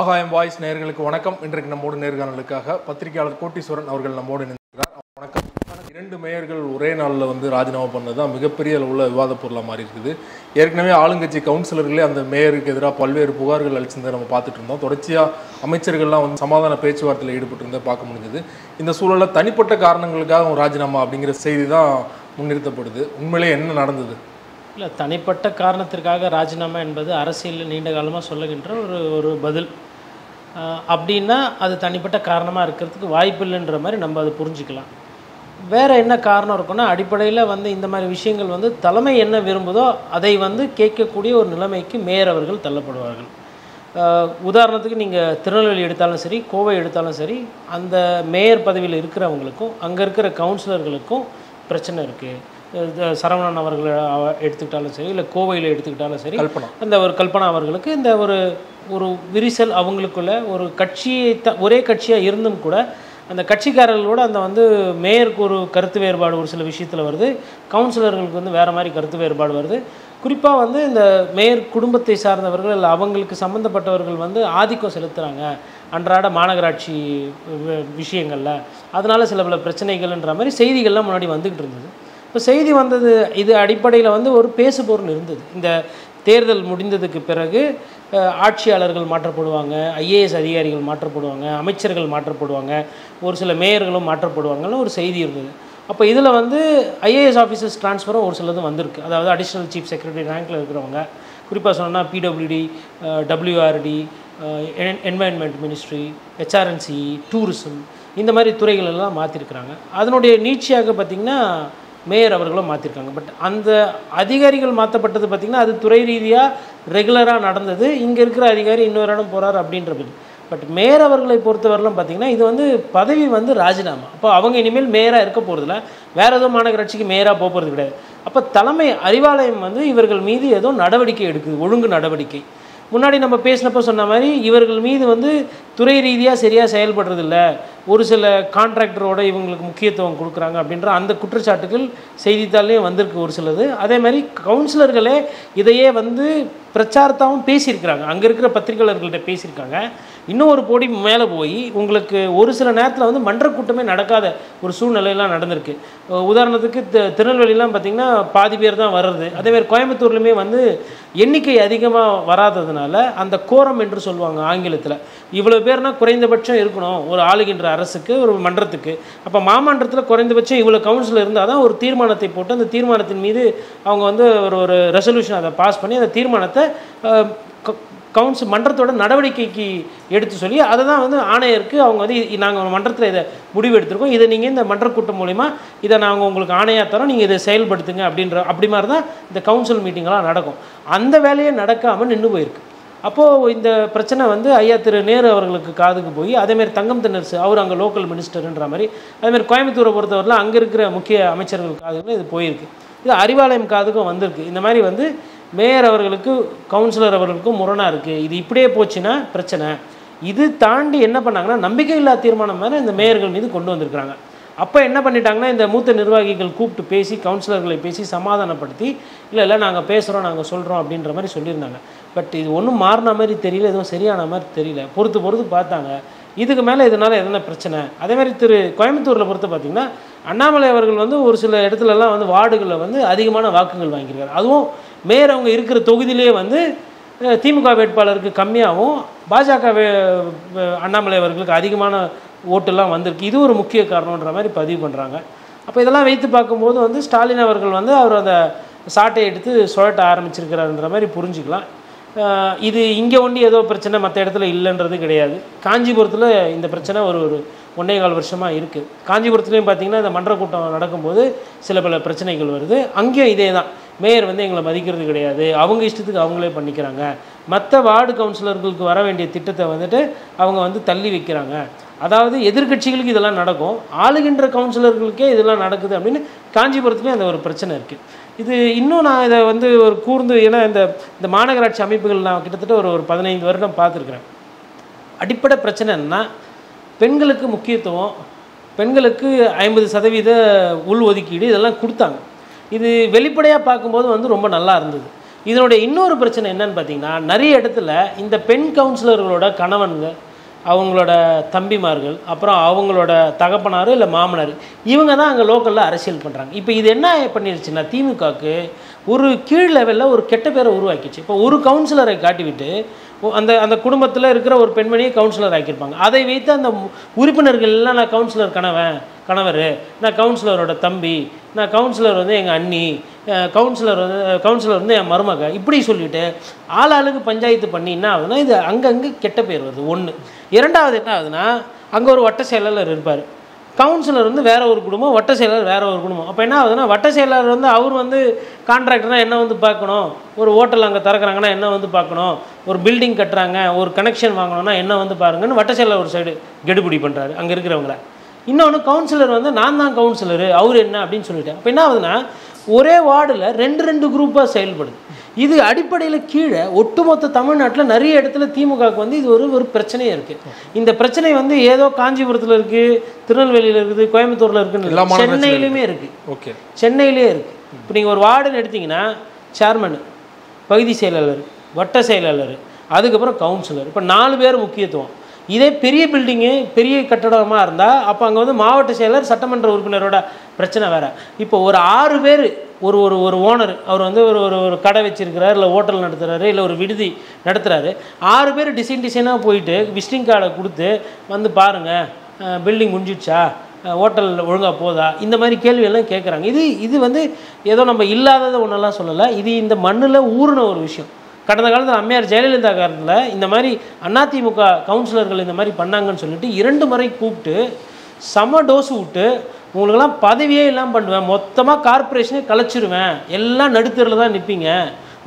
ஆகாயம் வாய்ஸ் நேயர்களுக்கு வணக்கம். இன்றைக்கு நம்மோடு நேர்காணலுக்காக பத்திரிகையாளர் கோட்டீஸ்வரன் அவர்கள் நம்மோடு இணைந்திருக்கிறார். வணக்கம். 2 மேயர்கள் ஒரே நாளில் ராஜினாமா பண்ணது தான் மிகப்பெரிய அளவுள்ள விவாத பொருளாக மாறி இருக்குது. ஏற்கனவே ஆளுங்கட்சி கவுன்சிலர்களே அந்த மேயருக்கு எதிராக பல்வேறு புகார்கள் அளிச்சிருந்ததை நம்ம பார்த்துட்டு இருந்தோம். தொடர்ச்சியாக அமைச்சர்கள்லாம் சமாதான பேச்சுவார்த்தையில் ஈடுபட்டிருந்ததை பார்க்க முடிஞ்சது. இந்த சூழலில் தனிப்பட்ட காரணங்களுக்காக ராஜினாமா அப்படிங்கிற செய்தி தான் முன்னிறுத்தப்படுது. உண்மையிலே என்ன நடந்தது? இல்லை, தனிப்பட்ட காரணத்திற்காக ராஜினாமா என்பது அரசியலில் நீண்ட காலமாக சொல்லுகின்ற ஒரு பதில். அப்படின்னா அது தனிப்பட்ட காரணமாக இருக்கிறதுக்கு வாய்ப்பு இல்லைன்ற மாதிரி நம்ம அதை புரிஞ்சிக்கலாம். வேறு என்ன காரணம் இருக்குன்னா, அடிப்படையில் இந்த மாதிரி விஷயங்கள் தலைமை என்ன விரும்புதோ அதை கேட்கக்கூடிய ஒரு நிலைமைக்கு மேயர் அவர்கள் தள்ளப்படுவார்கள். உதாரணத்துக்கு நீங்கள் திருநெல்வேலி எடுத்தாலும் சரி, கோவை எடுத்தாலும் சரி, அந்த மேயர் பதவியில் இருக்கிறவங்களுக்கும் அங்கே இருக்கிற கவுன்சிலர்களுக்கும் பிரச்சனை இருக்குது. சரவணன் அவர்கள் எடுத்துக்கிட்டாலும் சரி, இல்லை கோவையில் எடுத்துக்கிட்டாலும் சரி, அந்த ஒரு கல்பனா அவர்களுக்கு இந்த ஒரு விரிசல் அவங்களுக்குள்ள ஒரு கட்சியை ஒரே கட்சியாக இருந்தும் கூட அந்த கட்சிக்காரர்களோட அந்த மேயருக்கு ஒரு கருத்து வேறுபாடு ஒரு சில விஷயத்தில் வருது, கவுன்சிலர்களுக்கு வேறு மாதிரி கருத்து வேறுபாடு வருது. குறிப்பாக இந்த மேயர் குடும்பத்தை சார்ந்தவர்கள் இல்லை அவங்களுக்கு சம்மந்தப்பட்டவர்கள் ஆதிக்கம் செலுத்துகிறாங்க அன்றாட மாநகராட்சி விஷயங்களில். அதனால் சில பல பிரச்சனைகள்ன்ற மாதிரி செய்திகள்லாம் முன்னாடி வந்துக்கிட்டு இருந்தது. இப்போ செய்தி வந்தது, இது அடிப்படையில் ஒரு பேசுபொருள் இருந்தது. இந்த தேர்தல் முடிந்ததுக்கு பிறகு ஆட்சியாளர்கள் மாற்றப்படுவாங்க, ஐஏஎஸ் அதிகாரிகள் மாற்றப்படுவாங்க, அமைச்சர்கள் மாற்றப்படுவாங்க, ஒரு சில மேயர்களும் மாற்றப்படுவாங்கன்னு ஒரு செய்தி இருந்தது. அப்போ இதில் ஐஏஎஸ் ஆஃபீஸர்ஸ் ட்ரான்ஸ்ஃபரும் ஒரு சிலது வந்திருக்கு. அதாவது அடிஷ்னல் சீஃப் செக்ரட்டரி ரேங்கில் இருக்கிறவங்க, குறிப்பாக சொன்னால் PWD, டபிள்யூஆர்டி, environment ministry, HRNC, tourism, இந்த மாதிரி துறைகள் எல்லாம் மாற்றிருக்கிறாங்க. அதனுடைய நீட்சியாக பார்த்திங்கன்னா மேயர் அவர்களும் மாற்றிருக்காங்க. பட் அந்த அதிகாரிகள் மாற்றப்பட்டது பார்த்திங்கன்னா அது துறை ரீதியாக ரெகுலராக நடந்தது. இங்கே இருக்கிற அதிகாரி இன்னொரு இடம் போகிறார் அப்படின்றது. பட் மேயர் அவர்களை பொறுத்தவரையிலும் பார்த்திங்கன்னா இது பதவி ராஜினாமா. அப்போ அவங்க இனிமேல் மேயராக இருக்க போகிறதில்ல, வேறு ஏதோ மாநகராட்சிக்கு மேயராக போகிறது கிடையாது. அப்போ தலைமை அறிவாலயம் இவர்கள் மீது ஏதோ நடவடிக்கை எடுக்குது, ஒழுங்கு நடவடிக்கை. முன்னாடி நம்ம பேசினப்போ சொன்ன மாதிரி இவர்கள் மீது துறை ரீதியாக சரியாக செயல்படுறதில்ல, ஒரு சில கான்ட்ராக்டரோட இவங்களுக்கு முக்கியத்துவம் கொடுக்குறாங்க அப்படின்ற அந்த குற்றச்சாட்டுகள் செய்தித்தாள்லேயும் வந்திருக்கு ஒரு சிலது. அதே மாதிரி கவுன்சிலர்களே இதையே பிரச்சாரத்தாகவும் பேசியிருக்கிறாங்க, அங்கே இருக்கிற பத்திரிகையாளர்கள்ட்ட பேசியிருக்காங்க. இன்னும் ஒரு போடி மேலே போய் உங்களுக்கு ஒரு சில நேரத்தில் மன்ற கூட்டமே நடக்காத ஒரு சூழ்நிலையெல்லாம் நடந்திருக்கு. உதாரணத்துக்கு திருநெல்வேலிலாம் பார்த்திங்கன்னா பாதி பேர் தான் வர்றது. அதேமாதிரி கோயம்புத்தூர்லையுமே எண்ணிக்கை அதிகமாக வராததுனால அந்த கோரம் என்று சொல்லுவாங்க ஆங்கிலத்தில், இவ்வளோ பேர்னா குறைந்தபட்சம் இருக்கணும் ஒரு ஆளுகின்ற அரசுக்கு, ஒரு மன்றத்துக்கு. அப்போ மாமன்றத்தில் குறைந்தபட்சம் இவ்வளோ கவுன்சில் இருந்தால் தான் ஒரு தீர்மானத்தை போட்டு அந்த தீர்மானத்தின் மீது அவங்க ஒரு ரெசல்யூஷன் அதை பாஸ் பண்ணி அந்த தீர்மானத்தை கவுன்சில் மன்றத்தோட நடவடிக்கைக்கு எடுத்து சொல்லி அதை தான் ஆணையருக்கு அவங்க நாங்கள் மன்றத்தில் இதை முடிவு எடுத்திருக்கோம், இதை நீங்கள் இந்த மன்ற கூட்டம் மூலிமா இதை நாங்கள் உங்களுக்கு ஆணையாக தரோம், நீங்கள் இதை செயல்படுத்துங்க அப்படி மாதிரி தான் இந்த கவுன்சில் மீட்டிங்கெல்லாம் நடக்கும். அந்த வேலையை நடக்காமல் நின்று போயிருக்கு. அப்போது இந்த பிரச்சனை ஐயா திரு நேரு அவர்களுக்கு காதுக்கு போய், அதேமாதிரி தங்கம் தென்னரசு அவர் அங்கே லோக்கல் மினிஸ்டர்ன்ற மாதிரி, அதேமாதிரி கோயம்புத்தூரை பொறுத்தவரையில் அங்கே இருக்கிற முக்கிய அமைச்சர்கள் காதுக்கும் இது போயிருக்கு. இது அறிவாலயம் காதுக்கும் வந்திருக்கு. இந்த மாதிரி மேயர் அவர்களுக்கு கவுன்சிலர் அவர்களுக்கும் முரணாக இருக்குது. இது இப்படியே போச்சுன்னா பிரச்சனை. இது தாண்டி என்ன பண்ணாங்கன்னா நம்பிக்கையில்லா தீர்மானம் மேலே இந்த மேயர்கள் மீது கொண்டு வந்திருக்கிறாங்க. அப்போ என்ன பண்ணிட்டாங்கன்னா இந்த மூத்த நிர்வாகிகள் கூப்பிட்டு பேசி கவுன்சிலர்களை பேசி சமாதானப்படுத்தி, இல்லை நாங்கள் பேசுகிறோம், நாங்கள் சொல்கிறோம் அப்படின்ற மாதிரி சொல்லியிருந்தாங்க. பட் இது ஒன்றும் மாறின மாதிரி தெரியல, எதுவும் சரியான மாதிரி தெரியல. பொறுத்து பார்த்தாங்க, இதுக்கு மேலே இதனால் எதனா பிரச்சனை. அதேமாதிரி கோயம்புத்தூரில் பொறுத்து பார்த்திங்கன்னா அண்ணாமலை அவர்கள் ஒரு சில இடத்துலலாம் வார்டுகளில் அதிகமான வாக்குகள் வாங்கியிருக்காரு. அதுவும் மேயர் அவங்க இருக்கிற தொகுதியிலே திமுக வேட்பாளருக்கு கம்மியாகவும் பாஜக அண்ணாமலை அவர்களுக்கு அதிகமான ஓட்டெல்லாம் வந்திருக்கு. இது ஒரு முக்கிய காரணன்ற மாதிரி பதிவு பண்ணுறாங்க. அப்போ இதெல்லாம் வைத்து பார்க்கும்போது ஸ்டாலின் அவர்கள் அவர் அந்த சாட்டை எடுத்து சுழட்ட ஆரம்பிச்சிருக்கிறாருன்ற மாதிரி புரிஞ்சுக்கலாம். இது இங்கே ஒண்டி ஏதோ பிரச்சனை மற்ற இடத்துல இல்லைன்றது கிடையாது. காஞ்சிபுரத்தில் இந்த பிரச்சனை ஒரு 1.25 வருஷமாக இருக்குது. காஞ்சிபுரத்துலேயும் பார்த்திங்கன்னா இந்த மன்ற கூட்டம் நடக்கும்போது சில பல பிரச்சனைகள் வருது. அங்கேயும் இதே தான், மேயர் எங்களை மதிக்கிறது கிடையாது, அவங்க இஷ்டத்துக்கு அவங்களே பண்ணிக்கிறாங்க, மற்ற வார்டு கவுன்சிலர்களுக்கு வர வேண்டிய திட்டத்தை அவங்க தள்ளி வைக்கிறாங்க. அதாவது எதிர்கட்சிகளுக்கு இதெல்லாம் நடக்கும், ஆளுகின்ற கவுன்சிலர்களுக்கே இதெல்லாம் நடக்குது அப்படின்னு காஞ்சிபுரத்துலேயும் அந்த ஒரு பிரச்சனை இருக்குது. இது இன்னும் நான் இதை ஒரு கூர்ந்து, ஏன்னா இந்த மாநகராட்சி அமைப்புகள் நான் கிட்டத்தட்ட ஒரு 15 வருடம் பார்த்துருக்குறேன். அடிப்படை பிரச்சனை என்னன்னா, பெண்களுக்கு முக்கியத்துவம், பெண்களுக்கு 50% உள் ஒதுக்கீடு இதெல்லாம் கொடுத்தாங்க. இது வெளிப்படையாக பார்க்கும்போது ரொம்ப நல்லா இருந்தது. இதனுடைய இன்னொரு பிரச்சனை என்னன்னு பார்த்தீங்கன்னா, நிறைய இடத்துல இந்த பெண் கவுன்சிலர்களோட கணவன்கள், அவங்களோட தம்பிமார்கள், அப்புறம் அவங்களோட தகப்பனார் இல்லை மாமனார், இவங்க தான் அங்கே லோக்கலில் அரசியல் பண்ணுறாங்க. இப்போ இது என்ன பண்ணிருச்சுன்னா, திமுகவுக்கு ஒரு கீழ் லெவலில் ஒரு கெட்ட பேரை உருவாக்கிச்சு. இப்போ ஒரு கவுன்சிலரை காட்டிவிட்டு அந்த அந்த குடும்பத்தில் இருக்கிற ஒரு பெண்மணியை கவுன்சிலர் ஆக்கியிருப்பாங்க. அதை வைத்து அந்த உறுப்பினர்கள் எல்லாம், நான் கவுன்சிலர் கணவர், நான் கவுன்சிலரோட தம்பி, நான் கவுன்சிலர் வந்து எங்கள் அண்ணி, கவுன்சிலர் வந்து என் மருமக, இப்படி சொல்லிவிட்டு ஆளுக்கு பஞ்சாயத்து பண்ணி என்ன ஆகுதுன்னா, இது அங்கங்கே கெட்ட பேர் வருது. ஒன்று. இரண்டாவது என்ன ஆகுதுன்னா, அங்கே ஒரு வட்ட செயலாளர் இருப்பார், கவுன்சிலர் வந்து வேறு ஒரு குடும்பம், வட்ட செயலாளர் வேறு ஒரு குடும்பம். அப்போ என்ன ஆகுதுன்னா, வட்ட செயலாளர் வந்து அவர் வந்து கான்ட்ராக்டர்னால் என்ன வந்து பார்க்கணும், ஒரு ஹோட்டல் அங்கே திறக்கிறாங்கன்னா என்ன வந்து பார்க்கணும், ஒரு பில்டிங் கட்டுறாங்க, ஒரு கனெக்ஷன் வாங்கணும்னா என்ன வந்து பாருங்கன்னு வட்ட செயலாளர் ஒரு சைடு கெடுபிடி பண்ணுறாரு அங்கே இருக்கிறவங்கள. இன்னொன்று கவுன்சிலர் வந்து நான் தான் கவுன்சிலரு, அவர் என்ன அப்படின்னு சொல்லிட்டேன். அப்போ என்ன ஆகுதுன்னா, ஒரே வார்டில் ரெண்டு குரூப்பாக செயல்படுது. இது அடிப்படையில் கீழே ஒட்டுமொத்த தமிழ்நாட்டில் நிறைய இடத்துல திமுகவுக்கு வந்து இது ஒரு பிரச்சனையே இருக்குது. இந்த பிரச்சனை வந்து ஏதோ காஞ்சிபுரத்தில் இருக்குது, திருநெல்வேலியில் இருக்குது, கோயம்புத்தூரில் இருக்குன்னு சென்னையிலுமே இருக்குது. ஓகே, சென்னையிலே இருக்குது. இப்போ நீங்கள் ஒரு வார்டுன்னு எடுத்திங்கன்னா, சேர்மனு, பகுதி செயலாளர், வட்ட செயலாளர், அதுக்கப்புறம் கவுன்சிலர், இப்போ 4 பேர் முக்கியத்துவம். இதே பெரிய பில்டிங்கு, பெரிய கட்டடமாக இருந்தால் அப்போ அங்கே வந்து மாவட்ட செயலர், சட்டமன்ற உறுப்பினரோட பிரச்சனை வேறு. இப்போ ஒரு 6 பேர், ஒரு ஒரு ஒரு ஓனர், அவர் வந்து ஒரு ஒரு கடை வச்சுருக்கிறார், இல்லை ஹோட்டல் நடத்துகிறாரு, இல்லை ஒரு விடுதி நடத்துகிறாரு, 6 பேர் டிசைனாக போயிட்டு விசிட்டிங் கார்டை கொடுத்து வந்து பாருங்கள், பில்டிங் முடிஞ்சிடுச்சா, ஹோட்டல் ஒழுங்காக போதா, இந்த மாதிரி கேள்வியெல்லாம் கேட்குறாங்க. இது வந்து ஏதோ நம்ம இல்லாததை ஒன்றெல்லாம் சொல்லலை, இது இந்த மண்ணில் ஊறின ஒரு விஷயம். கடந்த காலத்தில் அம்மையார் ஜெயலலிதா காலத்தில் இந்த மாதிரி அதிமுக கவுன்சிலர்கள் இந்த மாதிரி பண்ணாங்கன்னு சொல்லிட்டு 2 முறை கூப்பிட்டு செம டோஸு விட்டு, உங்களுக்கெல்லாம் பதவியே இல்லாமல் பண்ணுவேன், மொத்தமாக கார்பரேஷனே கலைச்சிருவேன், எல்லாம் நடுத்தரில் தான் நிற்பீங்க,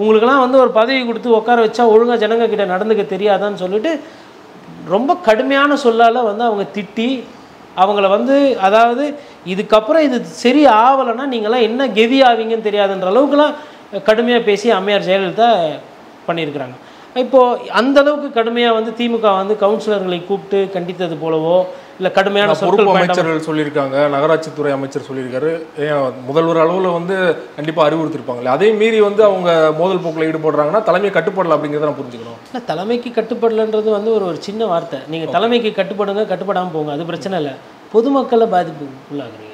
உங்களுக்கெல்லாம் வந்து ஒரு பதவி கொடுத்து உட்கார வச்சா ஒழுங்காக ஜனங்க கிட்ட நடந்துக்க தெரியாதான்னு சொல்லிட்டு ரொம்ப கடுமையான சொல்லால் வந்து அவங்க திட்டி அவங்கள வந்து, அதாவது இதுக்கப்புறம் இது சரி ஆகலைன்னா நீங்களாம் என்ன கெதி ஆவீங்கன்னு தெரியாதுன்ற அளவுக்குலாம் கடுமையாக பேசி அம்மையார் ஜெயலலிதா பண்ணியிருக்கிறாங்க. இப்போது அந்தளவுக்கு கடுமையாக வந்து திமுக வந்து கவுன்சிலர்களை கூப்பிட்டு கண்டித்தது போலவோ, இல்லை கடுமையான பொறுப்பு அமைச்சர்கள் சொல்லியிருக்காங்க, நகராட்சித்துறை அமைச்சர் சொல்லியிருக்காரு, முதல்வர் அளவில் வந்து கண்டிப்பாக அறிவுறுத்திருப்பாங்களே, அதே மீறி வந்து அவங்க மோதல் போக்கில் ஈடுபடுறாங்கன்னா தலைமை கட்டுப்படலை அப்படிங்கிறத நான் புரிஞ்சுக்கணும். இல்லை, தலைமைக்கு கட்டுப்படலைன்றது வந்து ஒரு சின்ன வார்த்தை. நீங்கள் தலைமைக்கு கட்டுப்படுங்க, கட்டுப்படாமல் போங்க, அது பிரச்சனை இல்லை. பொதுமக்களை பாதிப்பு உள்ளாகுறீங்க.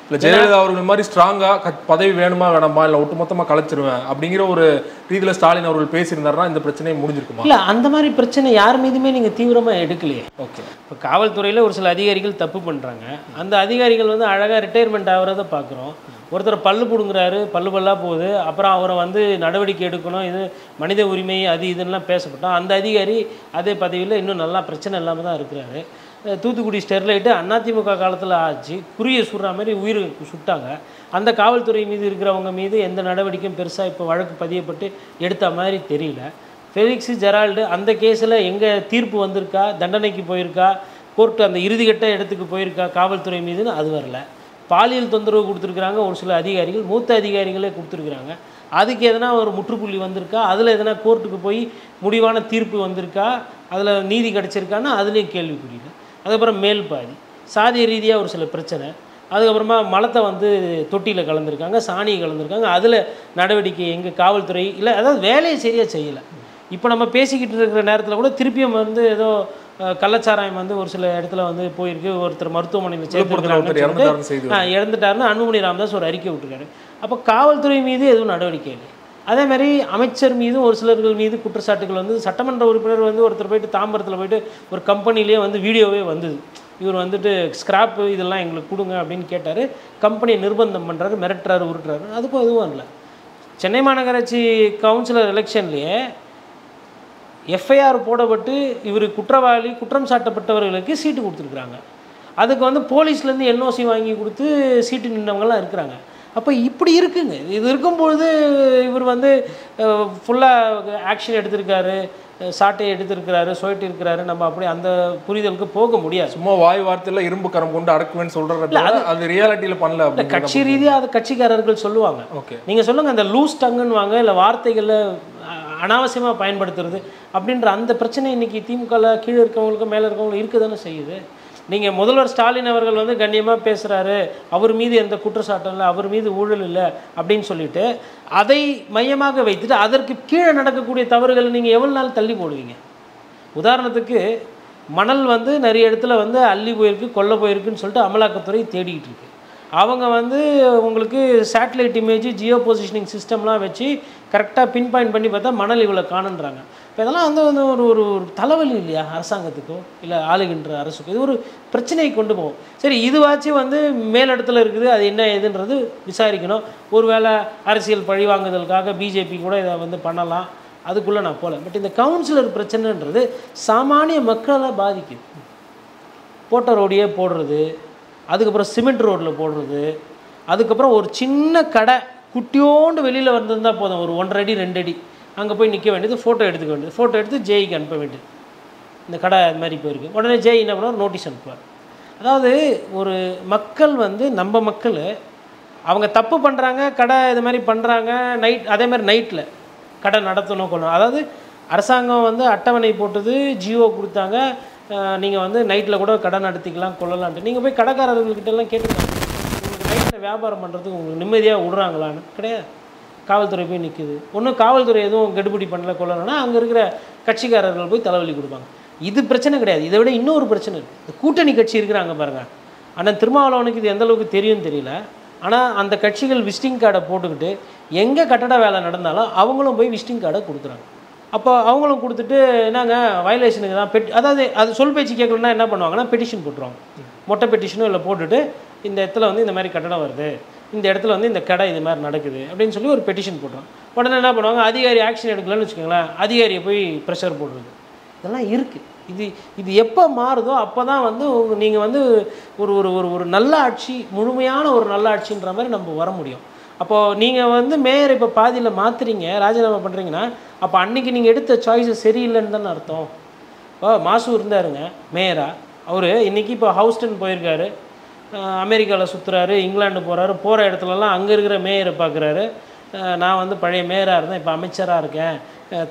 இல்லை, ஜெயலலிதா அவர்கள் மாதிரி ஸ்ட்ராங்காக பதவி வேணுமா வேணாமா, இல்லை ஒட்டுமொத்தமாக கலைச்சிருவேன் அப்படிங்கிற ஒரு ரீதியில் ஸ்டாலின் அவர்கள் பேசியிருந்தாருன்னா இந்த பிரச்சனையை முடிஞ்சிருக்குமா? இல்லை, அந்த மாதிரி பிரச்சனை யார் மீதுமே நீங்கள் தீவிரமாக எடுக்கலையே. ஓகே, இப்போ காவல்துறையில் ஒரு சில அதிகாரிகள் தப்பு பண்ணுறாங்க, அந்த அதிகாரிகள் வந்து அழகாக ரிட்டையர்மெண்ட் ஆகிறத பார்க்குறோம். ஒருத்தர் பல்லு பிடுங்குறாரு, பல்லாக போகுது, அப்புறம் அவரை வந்து நடவடிக்கை எடுக்கணும், இது மனித உரிமை அது இதுன்னெலாம் பேசப்பட்டோம். அந்த அதிகாரி அதே பதவியில் இன்னும் நல்லா பிரச்சனை இல்லாமல் தான் இருக்கிறாரு. தூத்துக்குடி ஸ்டெர்லைட்டு அதிமுக காலத்தில் ஆச்சு, குறியை சுடுற மாதிரி உயிர் சுட்டாங்க. அந்த காவல்துறை மீது இருக்கிறவங்க மீது எந்த நடவடிக்கையும் பெருசாக இப்போ வழக்கு பதியப்பட்டு எடுத்த மாதிரி தெரியல. ஃபெலிக்ஸ் ஜெரால்டு அந்த கேஸில் எங்கே தீர்ப்பு வந்திருக்கா, தண்டனைக்கு போயிருக்கா, கோர்ட்டு அந்த இறுதிக்கட்ட இடத்துக்கு போயிருக்கா காவல்துறை மீதுன்னு அது வரல. பாலியல் தொந்தரவு கொடுத்துருக்குறாங்க ஒரு சில அதிகாரிகள், மூத்த அதிகாரிகளே கொடுத்துருக்குறாங்க. அதுக்கு எதனா ஒரு முற்றுப்புள்ளி வந்திருக்கா, அதில் எதனா கோர்ட்டுக்கு போய் முடிவான தீர்ப்பு வந்திருக்கா, அதில் நீதி கிடச்சிருக்கான்னா அதுலேயும் கேள்விக்குறியில. அதுக்கப்புறம் மேல் பாதி சாதிய ரீதியாக ஒரு சில பிரச்சனை, அதுக்கப்புறமா மலத்தை வந்து தொட்டியில் கலந்துருக்காங்க, சாணியை கலந்துருக்காங்க, அதில் நடவடிக்கை எங்கள் காவல்துறை இல்லை, அதாவது வேலையை சரியாக செய்யலை. இப்போ நம்ம பேசிக்கிட்டு இருக்கிற நேரத்தில் கூட திருப்பியும் வந்து ஏதோ கள்ளச்சாராயம் வந்து ஒரு சில இடத்துல வந்து போயிருக்கு, ஒருத்தர் மருத்துவமனையில் சேர்த்துருக்காங்க, இறந்துட்டாருன்னு அன்புமணி ராமதாஸ் ஒரு அறிக்கை விட்டுருக்காரு. அப்போ காவல்துறை மீது எதுவும் நடவடிக்கை இல்லை. அதே மாதிரி அமைச்சர் மீதும் ஒரு சிலர்கள் மீது குற்றச்சாட்டுகள் வந்து, சட்டமன்ற உறுப்பினர் வந்து ஒருத்தர் போயிட்டு தாம்பரத்தில் போயிட்டு ஒரு கம்பெனிலேயே வந்து வீடியோவே வந்தது, இவர் வந்துட்டு ஸ்கிராப்பு இதெல்லாம் எங்களுக்கு கொடுங்க அப்படின்னு கேட்டார், கம்பெனியை நிர்பந்தம் பண்ணுறாரு, மிரட்டுறாரு, உருட்டுறாரு. அதுக்கும் எதுவும் இல்லை. சென்னை மாநகராட்சி கவுன்சிலர் எலெக்ஷன்லேயே எஃப்ஐஆர் போடப்பட்டு இவர் குற்றவாளி குற்றம் சாட்டப்பட்டவர்களுக்கு சீட்டு கொடுத்துருக்குறாங்க. அதுக்கு வந்து போலீஸ்லேருந்து என்ஓசி வாங்கி கொடுத்து சீட்டு நின்றவங்களாம் இருக்கிறாங்க. அப்போ இப்படி இருக்குங்க. இது இருக்கும்பொழுது இவர் வந்து ஃபுல்லாக ஆக்ஷன் எடுத்திருக்காரு, சாட்டையை எடுத்திருக்கிறாரு, சொல்லிட்டு இருக்கிறாரு, நம்ம அப்படி அந்த புரிதலுக்கு போக முடியாது. சும்மா வாய் வார்த்தையில் இரும்பு கரம் கொண்டு அடக்குவேன்னு சொல்கிறது அது ரியாலிட்டியில் பண்ணல. இல்லை, கட்சி ரீதியாக அது கட்சிக்காரர்கள் சொல்லுவாங்க. ஓகே, நீங்கள் சொல்லுங்கள், அந்த லூஸ் டங்குன்னு வாங்க, இல்லை வார்த்தைகளில் அனாவசியமாக பயன்படுத்துறது அப்படின்ற அந்த பிரச்சனை இன்றைக்கி திமுகவில் கீழே இருக்கவங்களுக்கு மேலே இருக்கவங்களுக்கு இருக்க தானே செய்யுது. நீங்கள் முதல்வர் ஸ்டாலின் அவர்கள் வந்து கண்ணியமாக பேசுகிறாரு, அவர் மீது எந்த குற்றச்சாட்டும் இல்லை, அவர் மீது ஊழல் இல்லை அப்படின்னு சொல்லிட்டு அதை மையமாக வைத்துட்டு அதற்கு கீழே நடக்கக்கூடிய தவறுகள் நீங்கள் எவ்வளோ நாள் தள்ளி போடுவீங்க? உதாரணத்துக்கு மணல் வந்து நிறைய இடத்துல வந்து அள்ளி போயிருக்கு, கொல்ல போயிருக்குன்னு சொல்லிட்டு அமலாக்கத்துறை தேடிக்கிட்டு இருக்கு. அவங்க வந்து உங்களுக்கு சேட்டலைட் இமேஜ், ஜியோ பொசிஷனிங் சிஸ்டம்லாம் வச்சு கரெக்டாக பின் பாயிண்ட் பண்ணி பார்த்தா மணல் இவ்வளோ காணுன்றாங்க. இப்போ இதெல்லாம் வந்து வந்து ஒரு ஒரு ஒரு தலைவலி இல்லையா அரசாங்கத்துக்கோ இல்லை ஆளுகின்ற அரசுக்கோ? இது ஒரு பிரச்சனையை கொண்டு போகும். சரி, இதுவாச்சும் வந்து மேலிடத்துல இருக்குது, அது என்ன ஏதுன்றது விசாரிக்கணும். ஒருவேளை அரசியல் பழிவாங்குதலுக்காக பிஜேபி கூட இதை வந்து பண்ணலாம், அதுக்குள்ளே நான் போகல. பட் இந்த கவுன்சிலர் பிரச்சனைன்றது சாமானிய மக்களை பாதிக்குது. போட்ட ரோடையே போடுறது, அதுக்கப்புறம் சிமெண்ட் ரோட்டில் போடுறது, அதுக்கப்புறம் ஒரு சின்ன கடை குட்டியோண்டு வெளியில் வந்திருந்தால் போதும், ஒரு 1.5 அடி 2 அடி அங்கே போய் நிற்க வேண்டியது, ஃபோட்டோ எடுத்துக்க வேண்டியது, ஃபோட்டோ எடுத்து ஜேஇக்கு அனுப்ப வேண்டியது. இந்த கடை அது மாதிரி போயிருக்கு, உடனே ஜேஇ என்ன பண்ணுவார், நோட்டீஸ் அனுப்புவார். அதாவது ஒரு மக்கள் வந்து நம்ம மக்கள் அவங்க தப்பு பண்ணுறாங்க, கடை இது மாதிரி பண்ணுறாங்க, நைட் அதே மாதிரி நைட்டில் கடை நடத்தணும் கொள்ளணும். அதாவது அரசாங்கம் வந்து அட்டவணை போட்டது, ஜியோ கொடுத்தாங்க, நீங்கள் வந்து நைட்டில் கூட கடை நடத்திக்கலாம் கொள்ளலான்ட்டு. நீங்கள் போய் கடைக்காரர்கள்கிட்டலாம் கேட்டுக்கலாம், உங்களுக்கு நைட்டில் வியாபாரம் பண்ணுறதுக்கு உங்களுக்கு நிம்மதியாக விடுறாங்களான்னு. கிடையாது, காவல்துறை போய் நிற்குது. ஒன்றும் காவல்துறை எதுவும் கெடுபிடி பண்ணல கொள்ளலைன்னா அங்கே இருக்கிற கட்சிக்காரர்கள் போய் தலைவலி கொடுப்பாங்க. இது பிரச்சனை கிடையாது. இதை விட இன்னொரு பிரச்சனை இருக்குது. இந்த கூட்டணி கட்சி இருக்கிறாங்க பாருங்கள், ஆனால் திருமாவளவனுக்கு இது எந்தளவுக்கு தெரியும்னு தெரியல. ஆனால் அந்த கட்சிகள் விசிட்டிங் கார்டை போட்டுக்கிட்டு எங்கே கட்டட வேலை நடந்தாலும் அவங்களும் போய் விசிட்டிங் கார்டை கொடுக்குறாங்க. அப்போ அவங்களும் கொடுத்துட்டு என்னங்க வயலேஷனுக்கு தான் அதாவது அது சொல் பேச்சு கேட்கலன்னா என்ன பண்ணுவாங்கன்னா பெட்டிஷன் போட்டுருவாங்க. மொட்டை பெட்டிஷனும் இல்லை போட்டுட்டு, இந்த இடத்துல வந்து இந்த மாதிரி கட்டடம் வருது, இந்த இடத்துல வந்து இந்த கடை இது மாதிரி நடக்குது அப்படின்னு சொல்லி ஒரு பெட்டிஷன் போட்டுருவாங்க. உடனே என்ன பண்ணுவாங்க, அதிகாரி ஆக்ஷன் எடுக்கலன்னு வச்சுக்கோங்களேன், அதிகாரியை போய் ப்ரெஷர் போடுறது. இதெல்லாம் இருக்குது. இது எப்போ மாறுதோ அப்போ தான் வந்து நீங்கள் வந்து ஒரு ஒரு ஒரு ஒரு நல்ல ஆட்சி, முழுமையான ஒரு நல்ல ஆட்சின்ற மாதிரி நம்ம வர முடியும். அப்போது நீங்கள் வந்து மேயர் இப்போ பாதியில் மாற்றுறீங்க, ராஜினாமா பண்ணுறீங்கன்னா, அப்போ அன்றைக்கி நீங்கள் எடுத்த சாய்ஸு சரியில்லைன்னு தானே அர்த்தம். இப்போ மாசு இருந்தாருங்க மேயராக, அவர் இன்றைக்கி இப்போ ஹவுஸ்டன் போயிருக்காரு, அமெரிக்காவில் சுற்றுறாரு, இங்கிலாந்து போகிறாரு, போகிற இடத்துலலாம் அங்கே இருக்கிற மேயரை பார்க்குறாரு. நான் வந்து பழைய மேயராக இருந்தேன், இப்போ அமைச்சராக இருக்கேன்,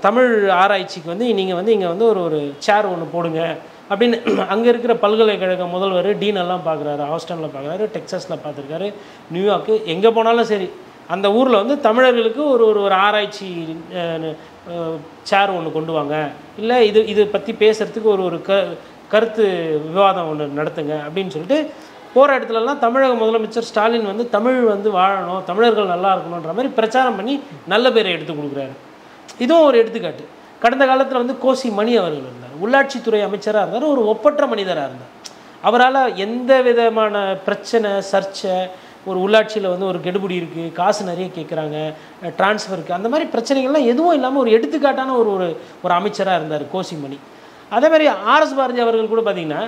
தமிழ் ஆராய்ச்சிக்கு வந்து நீங்கள் வந்து இங்கே வந்து ஒரு சேர் ஒன்று போடுங்க அப்படின்னு அங்கே இருக்கிற பல்கலைக்கழக முதல்வர் டீன் எல்லாம் பார்க்குறாரு. ஹாஸ்டனில் பார்க்குறாரு, டெக்ஸஸில் பார்த்துருக்காரு, நியூயார்க்கு, எங்கே போனாலும் சரி அந்த ஊரில் வந்து தமிழர்களுக்கு ஒரு ஒரு ஒரு ஆராய்ச்சி சேர் ஒன்று கொண்டு வாங்க, இல்லை இது பற்றி பேசுகிறதுக்கு ஒரு ஒரு கருத்து விவாதம் ஒன்று நடத்துங்க அப்படின்னு சொல்லிட்டு போகிற இடத்துலலாம் தமிழக முதலமைச்சர் ஸ்டாலின் வந்து தமிழ் வந்து வாழணும், தமிழர்கள் நல்லா இருக்கணுன்ற மாதிரி பிரச்சாரம் பண்ணி நல்ல பேரை எடுத்து கொடுக்குறாரு. இதுவும் ஒரு எடுத்துக்காட்டு. கடந்த காலத்தில் வந்து கோசி மணி அவர்கள் இருந்தார், உள்ளாட்சித்துறை அமைச்சராக இருந்தார், ஒரு ஒப்பற்ற மனிதராக இருந்தார். அவரால் எந்த விதமான பிரச்சனை சர்ச்சை, ஒரு உள்ளாட்சியில் வந்து ஒரு கெடுபிடி இருக்குது, காசு நிறைய கேட்குறாங்க, டிரான்ஸ்ஃபருக்கு, அந்த மாதிரி பிரச்சனைகள்லாம் எதுவும் இல்லாமல் ஒரு எடுத்துக்காட்டான ஒரு ஒரு அமைச்சராக இருந்தார் கோசி மணி. அதே மாதிரி ஆர்எஸ் பாரதி அவர்கள் கூட பார்த்திங்கன்னா,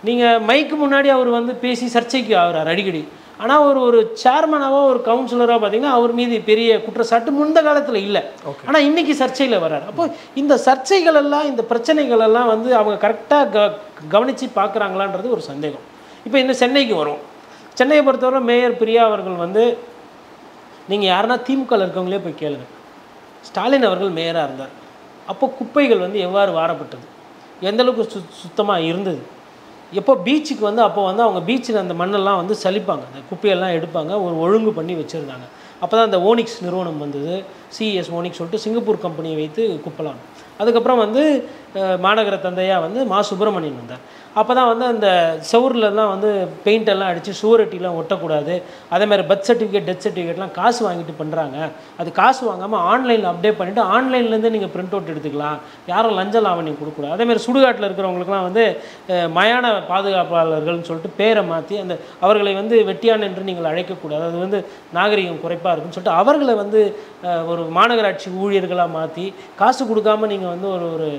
நீங்கள் மைக்கு முன்னாடி அவர் வந்து பேசி சர்ச்சைக்கு ஆகிறார் அடிக்கடி. ஆனால் ஒரு சேர்மனாவோ ஒரு கவுன்சிலராக பார்த்தீங்கன்னா அவர் மீது பெரிய குற்றச்சாட்டு முந்த காலத்தில் இல்லை, ஆனால் இன்றைக்கி சர்ச்சையில் வர்றார். அப்போ இந்த சர்ச்சைகள் எல்லாம், இந்த பிரச்சனைகள் எல்லாம் வந்து அவங்க கரெக்டாக கவனித்து பார்க்குறாங்களான்றது ஒரு சந்தேகம். இப்போ இந்த சென்னைக்கு வரும். சென்னையை பொறுத்தவரை மேயர் பிரியா அவர்கள் வந்து, நீங்கள் யாருன்னா திமுகவில் இருக்கவங்களே போய் கேளுங்க, ஸ்டாலின் அவர்கள் மேயராக இருந்தார், அப்போ குப்பைகள் வந்து எவ்வாறு வாரப்பட்டது, எந்தளவுக்கு சுத்தமாக இருந்தது. எப்போ பீச்சுக்கு வந்து அப்போ வந்து அவங்க பீச்சில் அந்த மண்ணெல்லாம் வந்து சலிப்பாங்க, அந்த குப்பையெல்லாம் எடுப்பாங்க, ஒரு ஒழுங்கு பண்ணி வச்சுருந்தாங்க. அப்போ தான் அந்த ஓனிக்ஸ் நிறுவனம் வந்தது, சிஎஸ் ஓனிக்ஸ் சொல்லிட்டு சிங்கப்பூர் கம்பெனியை வைத்து குப்பலாம். அதுக்கப்புறம் வந்து மாநகர தந்தையாக வந்து மா சுப்பிரமணியன் வந்தார். அப்போ தான் வந்து அந்த செவர்லலாம் வந்து பெயிண்டெல்லாம் அடித்து சுவரொட்டிலாம் ஒட்டக்கூடாது, அதேமாதிரி பர்த் சர்டிஃபிகேட் டெத் சர்டிஃபிகேட்லாம் காசு வாங்கிட்டு பண்ணுறாங்க, அது காசு வாங்காமல் ஆன்லைனில் அப்டேட் பண்ணிவிட்டு ஆன்லைன்லேருந்து நீங்கள் பிரிண்ட் அவுட் எடுத்துக்கலாம், யாரும் லஞ்ச லாவணியம் கொடுக்கூடாது. அதேமாதிரி சுடுகாட்டில் இருக்கிறவங்களுக்குலாம் வந்து மயான பாதுகாப்பாளர்கள்னு சொல்லிட்டு பேரை மாற்றி அந்த அவர்களை வந்து வெட்டியான் என்று நீங்கள் அழைக்கக்கூடாது, அது வந்து நாகரிகம் குறைப்பாக இருக்குன்னு சொல்லிட்டு அவர்களை வந்து ஒரு மாநகராட்சி ஊழியர்களாக மாற்றி காசு கொடுக்காமல் நீங்கள் வந்து ஒரு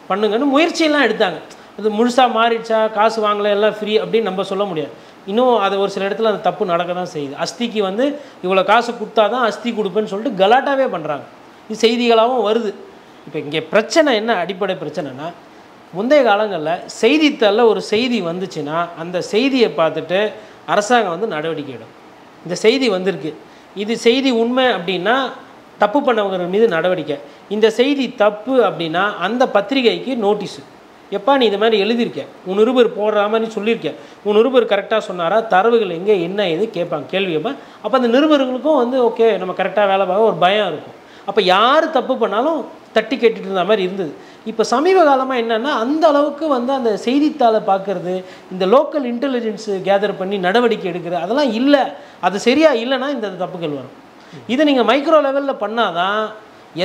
பண்ணுங்கன்னு முயற்சியெல்லாம் எடுத்தாங்க. அது முழுசாக மாறிடுச்சா, காசு வாங்கலை, எல்லாம் ஃப்ரீ அப்படின்னு நம்ம சொல்ல முடியாது. இன்னும் அது ஒரு சில இடத்துல அந்த தப்பு நடக்க தான் செய்யுது. அஸ்திக்கு வந்து இவ்வளோ காசு கொடுத்தா தான் அஸ்தி கொடுப்பேன்னு சொல்லிட்டு கலாட்டாவே பண்ணுறாங்க. இது செய்திகளாகவும் வருது. இப்போ இங்கே பிரச்சனை என்ன, அடிப்படை பிரச்சனைனா, முந்தைய காலங்களில் செய்தித்தாளில் ஒரு செய்தி வந்துச்சுன்னா அந்த செய்தியை பார்த்துட்டு அரசாங்கம் வந்து நடவடிக்கை எடுக்கும். இந்த செய்தி வந்திருக்கு, இது செய்தி உண்மை அப்படின்னா தப்பு பண்ணவங்க மீது நடவடிக்கை, இந்த செய்தி தப்பு அப்படின்னா அந்த பத்திரிகைக்கு நோட்டீஸு, எப்பா நீ இது மாதிரி எழுதியிருக்கேன், உன் நிருபர் போடுற மாதிரி சொல்லியிருக்கேன், உன் நிருபர் கரெக்டாக சொன்னாரா, தரவுகள் எங்கே என்ன எது கேட்பாங்க, கேள்வி கேட்பாங்க. அப்போ அந்த நிருபர்களுக்கும் வந்து ஓகே நம்ம கரெக்டாக வேலை பார்க்க ஒரு பயம் இருக்கும். அப்போ யார் தப்பு பண்ணாலும் தட்டி கேட்டுட்டு இருந்த மாதிரி இருந்தது. இப்போ சமீப காலமாக என்னென்னா அந்த அளவுக்கு வந்து அந்த செய்தித்தாளை பார்க்குறது, இந்த லோக்கல் இன்டெலிஜென்ஸு கேதர் பண்ணி நடவடிக்கை எடுக்கிறது அதெல்லாம் இல்லை. அது சரியாக இல்லைன்னா இந்த தப்புகள் வரும். இதை நீங்கள் மைக்ரோ லெவலில் பண்ணாதான்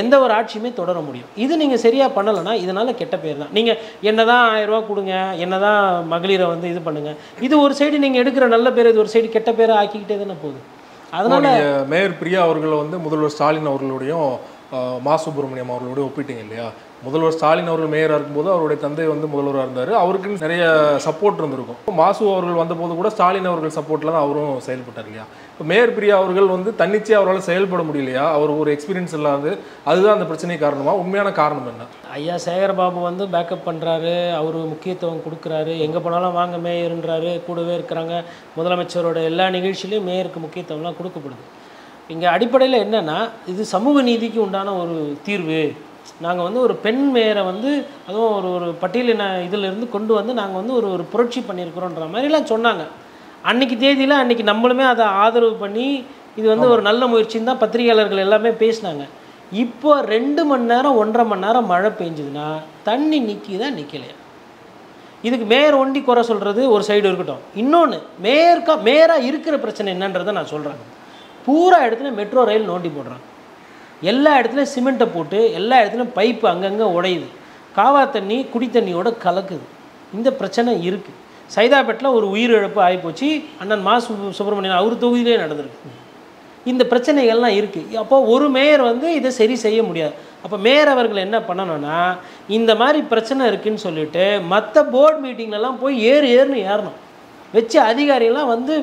எந்த ஒரு ஆட்சியுமே தொடர முடியும். இது நீங்கள் சரியாக பண்ணலைன்னா இதனால் கெட்ட பேர் தான். நீங்கள் என்ன தான் 1000 ரூபா கொடுங்க, என்ன தான் மகளிரை வந்து இது பண்ணுங்கள், இது ஒரு சைடு நீங்கள் எடுக்கிற நல்ல பேர், இது ஒரு சைடு கெட்ட பேரை ஆக்கிக்கிட்டே தானே போகுது. அதனால் மேயர் பிரியா அவர்களை வந்து முதல்வர் ஸ்டாலின் அவர்களுடையும் மா சுப்பிரமணியம் அவர்களோட ஒப்பிட்டீங்க இல்லையா? முதல்வர் ஸ்டாலின் அவர்கள் மேயராக இருக்கும்போது அவருடைய தந்தை வந்து முதல்வராக இருந்தார், அவருக்கு நிறைய சப்போர்ட் இருந்திருக்கும். மாசு அவர்கள் வந்தபோது கூட ஸ்டாலின் அவர்கள் சப்போர்ட்டில் தான் அவரும் செயல்பட்டார் இல்லையா? இப்போ மேயர் பிரியா அவர்கள் வந்து தன்னிச்சையாக அவரால் செயல்பட முடியலையா? அவர் ஒரு எக்ஸ்பீரியன்ஸ் இல்லாது, அதுதான் அந்த பிரச்சனை காரணமாக? உண்மையான காரணம் என்ன? ஐயா சேகர்பாபு வந்து பேக்கப் பண்ணுறாரு, அவர் முக்கியத்துவம் கொடுக்குறாரு, எங்கே போனாலும் வாங்க மேயர்ன்றாரு, கூடவே இருக்கிறாங்க. முதலமைச்சரோட எல்லா நிகழ்ச்சியிலையும் மேயருக்கு முக்கியத்துவம்லாம் கொடுக்கப்படுது. இங்கே அடிப்படையில் என்னென்னா இது சமூக நீதிக்கு உண்டான ஒரு தீர்வு. நாங்கள் வந்து ஒரு பெண் மேயரை வந்து அதுவும் ஒரு பட்டியலின இதிலிருந்து கொண்டு வந்து நாங்கள் வந்து ஒரு புரட்சி பண்ணியிருக்கிறோன்ற மாதிரிலாம் சொன்னாங்க. அன்றைக்கி தேதியில் அன்றைக்கி நம்மளுமே அதை ஆதரவு பண்ணி இது வந்து ஒரு நல்ல முயற்சின்னு தான் பத்திரிகையாளர்கள் எல்லாமே பேசினாங்க. இப்போ 2 மணி நேரம் 1.5 மணி நேரம் மழை பெஞ்சுதுன்னா தண்ணி நிற்கிதா நிற்கலையா? இதுக்கு மேயர் ஒண்டி குறை சொல்கிறது ஒரு சைடு இருக்கட்டும். இன்னொன்று மேயராக இருக்கிற பிரச்சனை என்னன்றதை நான் சொல்கிறேன். பூரா இடத்துல மெட்ரோ ரயில் நோண்டி போடுறாங்க, எல்லா இடத்துலையும் சிமெண்ட்டை போட்டு எல்லா இடத்துலையும் பைப்பு அங்கங்கே உடையுது, காவா தண்ணி குடி தண்ணியோட கலக்குது. இந்த பிரச்சனை இருக்குது. சைதாப்பேட்டில் ஒரு உயிரிழப்பு ஆகிப்போச்சு, அண்ணன் மா சுப்பிரமணியன் அவர் தொகுதியிலே நடந்திருக்கு. இந்த பிரச்சனைகள்லாம் இருக்குது. அப்போ ஒரு மேயர் வந்து இதை சரி செய்ய முடியாது. அப்போ மேயர் அவர்கள் என்ன பண்ணணும்னா இந்த மாதிரி பிரச்சனை இருக்குதுன்னு சொல்லிட்டு மற்ற போர்டு மீட்டிங்லலாம் போய் ஏறுன்னு ஏறணும், வச்சு அதிகாரிகள்லாம் வந்து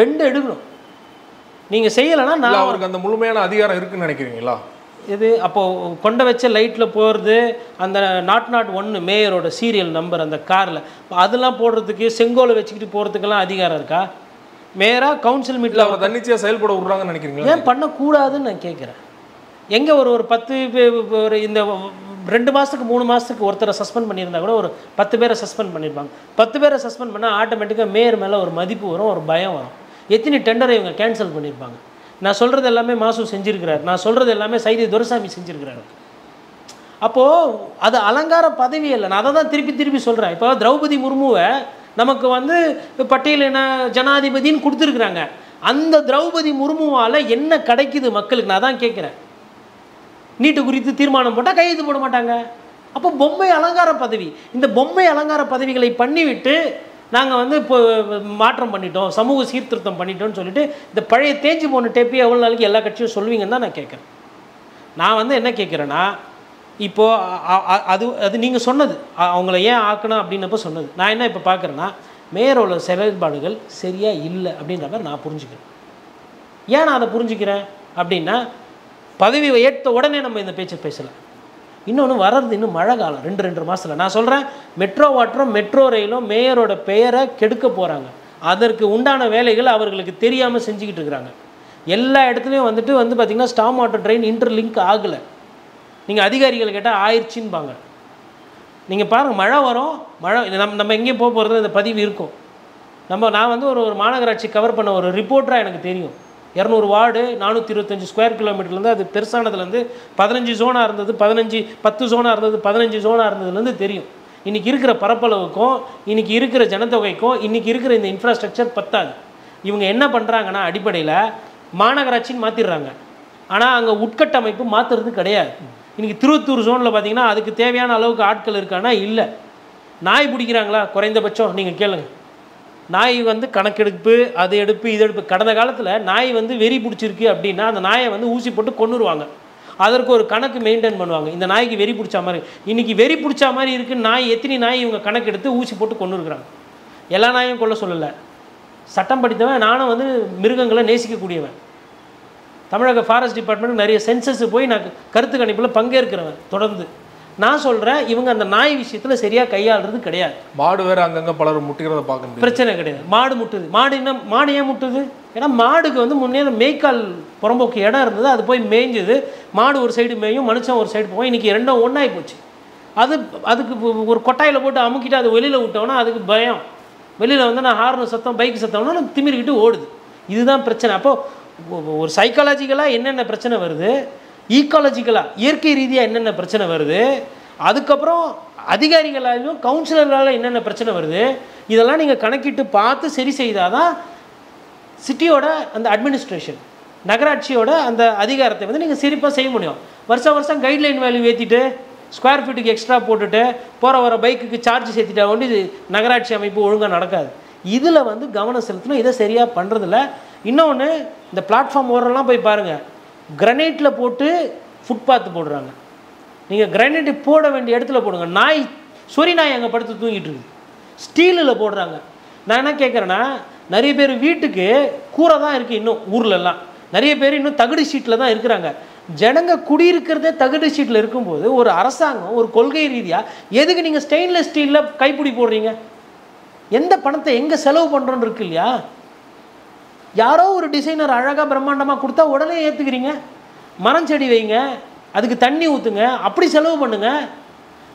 பெண்டு எடுக்கணும். நீங்கள் செய்யலைன்னா நான் அவருக்கு அந்த முழுமையான அதிகாரம் இருக்குன்னு நினைக்கிறீங்களா? இது அப்போது கொண்ட வச்ச லைட்டில் போகிறது, அந்த நாட் 1 மேயரோட சீரியல் நம்பர் அந்த காரில் அதெல்லாம் போடுறதுக்கு, செங்கோலை வச்சுக்கிட்டு போகிறதுக்கெல்லாம் அதிகாரம் இருக்கா? மேயராக கவுன்சில் மீட்டில் அவர் தன்னிச்சையாக செயல்பட விட்றாங்கன்னு நினைக்கிறீங்களா? ஏன் பண்ணக்கூடாதுன்னு நான் கேட்குறேன். எங்கே ஒரு 10 ஒரு இந்த 2 மாதத்துக்கு 3 மாதத்துக்கு ஒருத்தரை சஸ்பெண்ட் பண்ணியிருந்தா கூட ஒரு 10 பேரை சஸ்பெண்ட் பண்ணியிருப்பாங்க. 10 பேரை சஸ்பெண்ட் பண்ணால் ஆட்டோமேட்டிக்காக மேயர் மேலே ஒரு மதிப்பு வரும், ஒரு பயம் வரும். எத்தனை டெண்டரை இவங்க கேன்சல் பண்ணியிருப்பாங்க. நான் சொல்கிறது எல்லாமே மாசு செஞ்சுருக்கிறார், நான் சொல்கிறது எல்லாமே சைதை துரைசாமி செஞ்சுருக்கிறாரு. அப்போது அது அலங்கார பதவி இல்லை. நான் அதை தான் திருப்பி சொல்கிறேன். இப்போ திரௌபதி முர்முவை நமக்கு வந்து பட்டியலின ஜனாதிபதின்னு கொடுத்துருக்குறாங்க. அந்த திரௌபதி முர்முவால் என்ன கிடைக்குது மக்களுக்கு? நான் தான் கேட்குறேன். நீட்டு குறித்து தீர்மானம் போட்டால் கையெழுத்து போட மாட்டாங்க. அப்போ பொம்மை அலங்கார பதவி. இந்த பொம்மை அலங்கார பதவிகளை பண்ணிவிட்டு நாங்கள் வந்து இப்போ மாற்றம் பண்ணிட்டோம், சமூக சீர்திருத்தம் பண்ணிட்டோம்னு சொல்லிட்டு இந்த பழைய தேஞ்சு போன டேப்பி எவ்வளோ நாளைக்கு எல்லா கட்சியும் சொல்லுவீங்கன்னு தான் நான் கேட்குறேன். நான் வந்து என்ன கேட்குறேன்னா இப்போது அது நீங்கள் சொன்னது அவங்கள ஏன் ஆக்கணும் அப்படின்னப்போ சொன்னது. நான் என்ன இப்போ பார்க்குறேன்னா மேயரோட செயல்பாடுகள் சரியாக இல்லை அப்படின்ற மாதிரி நான் புரிஞ்சுக்கிறேன். ஏன் நான் அதை புரிஞ்சுக்கிறேன் அப்படின்னா பதவி ஏற்ற உடனே நம்ம இந்த பேச்சை பேசலை. இன்னொன்று வர்றது இன்னும் மழை காலம் 2 மாதத்தில். நான் சொல்கிறேன் மெட்ரோ வாட்டரும் மெட்ரோ ரயிலும் மேயரோட பெயரை கெடுக்க போகிறாங்க. அதற்கு உண்டான வேலைகள் அவர்களுக்கு தெரியாமல் செஞ்சுக்கிட்டு இருக்கிறாங்க. எல்லா இடத்துலையும் வந்துட்டு பார்த்திங்கன்னா ஸ்டாம் வாட்டர் ட்ரெயின் இன்டர்லிங்க் ஆகலை. நீங்கள் அதிகாரிகள் கேட்டால் ஆயிடுச்சின்பாங்க. நீங்கள் பாருங்கள், மழை வரும், மழை நம்ம எங்கேயும் போகிறது இந்த பதிவு இருக்கும். நான் வந்து ஒரு மாநகராட்சி கவர் பண்ண ஒரு ரிப்போர்ட்டராக எனக்கு தெரியும். 200 வார்டு 425 ஸ்கொயர் கிலோமீட்டர்லேருந்து அது பெருசானதுலேருந்து 15 ஜோனாக இருந்தது, 10 ஜோனாக இருந்தது, 15 ஜோனாக இருந்ததுலேருந்து தெரியும். இன்றைக்கி இருக்கிற பரப்பளவுக்கும் இன்றைக்கி இருக்கிற ஜனத்தொகைக்கும் இன்றைக்கி இருக்கிற இந்த இன்ஃப்ராஸ்ட்ரக்சர் பத்தாது. இவங்க என்ன பண்ணுறாங்கன்னா அடிப்படையில் மாநகராட்சின்னு மாற்றிடுறாங்க, ஆனால் அங்கே உட்கட்டமைப்பு மாற்றுறது கிடையாது. இன்றைக்கி திருவத்தூர் ஜோனில் பார்த்திங்கன்னா அதுக்கு தேவையான அளவுக்கு ஆட்கள் இருக்கானா? இல்லை. நாய் பிடிக்கிறாங்களா? குறைந்தபட்சம் நீங்கள் கேளுங்க. நாய் வந்து கணக்கெடுப்பு, அது எடுப்பு, இது எடுப்பு. கடந்த காலத்தில் நாய் வந்து வெறி பிடிச்சிருக்கு அப்படின்னா அந்த நாயை வந்து ஊசி போட்டு கொன்னுருவாங்க. அதற்கு ஒரு கணக்கு மெயின்டைன் பண்ணுவாங்க. இந்த நாய்க்கு வெறி பிடிச்ச மாதிரி, இன்றைக்கி வெறி பிடிச்ச மாதிரி இருக்குன்னு நாய் எத்தனை நாய் இவங்க கணக்கெடுத்து ஊசி போட்டு கொன்னுருக்குறாங்க. எல்லா நாயும் கொல்ல சொல்லலை. சட்டம் படித்தவன், நானும் வந்து மிருகங்களை நேசிக்கக்கூடியவன். தமிழக ஃபாரஸ்ட் டிபார்ட்மெண்ட் நிறைய சென்சஸ் போய் நான் கருத்து கணிப்பில் பங்கேற்கிறவன் தொடர்ந்து. நான் சொல்கிறேன், இவங்க அந்த நாய் விஷயத்தில் சரியாக கையாளுறது கிடையாது. மாடு வேறு அங்கங்கே பலர் முட்டுகிறத பார்க்க முடியும். பிரச்சனை கிடையாது. மாடு முட்டுது. மாடு ஏன் முட்டுது? ஏன்னா மாடுக்கு வந்து முன்னே மேய்க்கால் புறம்போக்கு இடம் இருந்தது, அது போய் மேய்ஞ்சுது. மாடு ஒரு சைடு மேயும், மனுஷன் ஒரு சைடு போவோம். இன்றைக்கி ரெண்டும் ஒன்றாகி போச்சு. அதுக்கு ஒரு கொட்டாயில் போட்டு அமுக்கிட்டு அது வெளியில் விட்டோன்னா அதுக்கு பயம். வெளியில் வந்து நான் ஹார்னு சத்தம் பைக் சத்தம்னா நம்ம திமிரிக்கிட்டு ஓடுது. இதுதான் பிரச்சனை. அப்போது ஒரு சைக்காலஜிக்கலாக என்னென்ன பிரச்சனை வருது, ஈக்காலஜிக்கலாக இயற்கை ரீதியாக என்னென்ன பிரச்சனை வருது, அதுக்கப்புறம் அதிகாரிகளாலும் கவுன்சிலர்களால் என்னென்ன பிரச்சனை வருது, இதெல்லாம் நீங்கள் கணக்கிட்டு பார்த்து சரி செய்தால் தான் சிட்டியோட அந்த அட்மினிஸ்ட்ரேஷன், நகராட்சியோட அந்த அதிகாரத்தை வந்து நீங்கள் சிறப்பாக செய்ய முடியும். வருஷம் கைட்லைன் வேல்யூ ஏற்றிட்டு ஸ்கொயர் ஃபீட்டுக்கு எக்ஸ்ட்ரா போட்டுட்டு போகிற வர பைக்குக்கு சார்ஜ் சேர்த்துட்டா வந்து நகராட்சி அமைப்பு ஒழுங்காக நடக்காது. இதில் வந்து கவனம் செலுத்தணும். இதை சரியாக பண்ணுறதில்ல. இன்னொன்று, இந்த பிளாட்ஃபார்ம் ஓரெல்லாம் போய் பாருங்கள், கிரனைட்டில் போட்டு ஃபுட்பாத்து போடுறாங்க. நீங்கள் கிரனைட்டு போட வேண்டிய இடத்துல போடுங்க. சொறி நாய் அங்கே படுத்து தூங்கிட்டு இருக்குது. ஸ்டீலில் போடுறாங்க. நான் என்ன கேட்குறேன்னா, நிறைய பேர் வீட்டுக்கு கூரை தான் இருக்குது. இன்னும் ஊர்லெல்லாம் நிறைய பேர் இன்னும் தகுடு ஷீட்டில் தான் இருக்கிறாங்க. ஜனங்க குடியிருக்கிறதே தகுடு ஷீட்டில் இருக்கும்போது ஒரு அரசாங்கம் ஒரு கொள்கை ரீதியாக எதுக்கு நீங்கள் ஸ்டெயின்லெஸ் ஸ்டீலில் கைப்பிடி போடுறீங்க? எந்த பணத்தை எங்கே செலவு பண்ணுறோன்னு இருக்கு இல்லையா? யாரோ ஒரு டிசைனர் அழகாக பிரம்மாண்டமாக கொடுத்தா உடனே ஏற்றுக்கிறீங்க. மரம் செடி வைங்க, அதுக்கு தண்ணி ஊற்றுங்க, அப்படி செலவு பண்ணுங்க.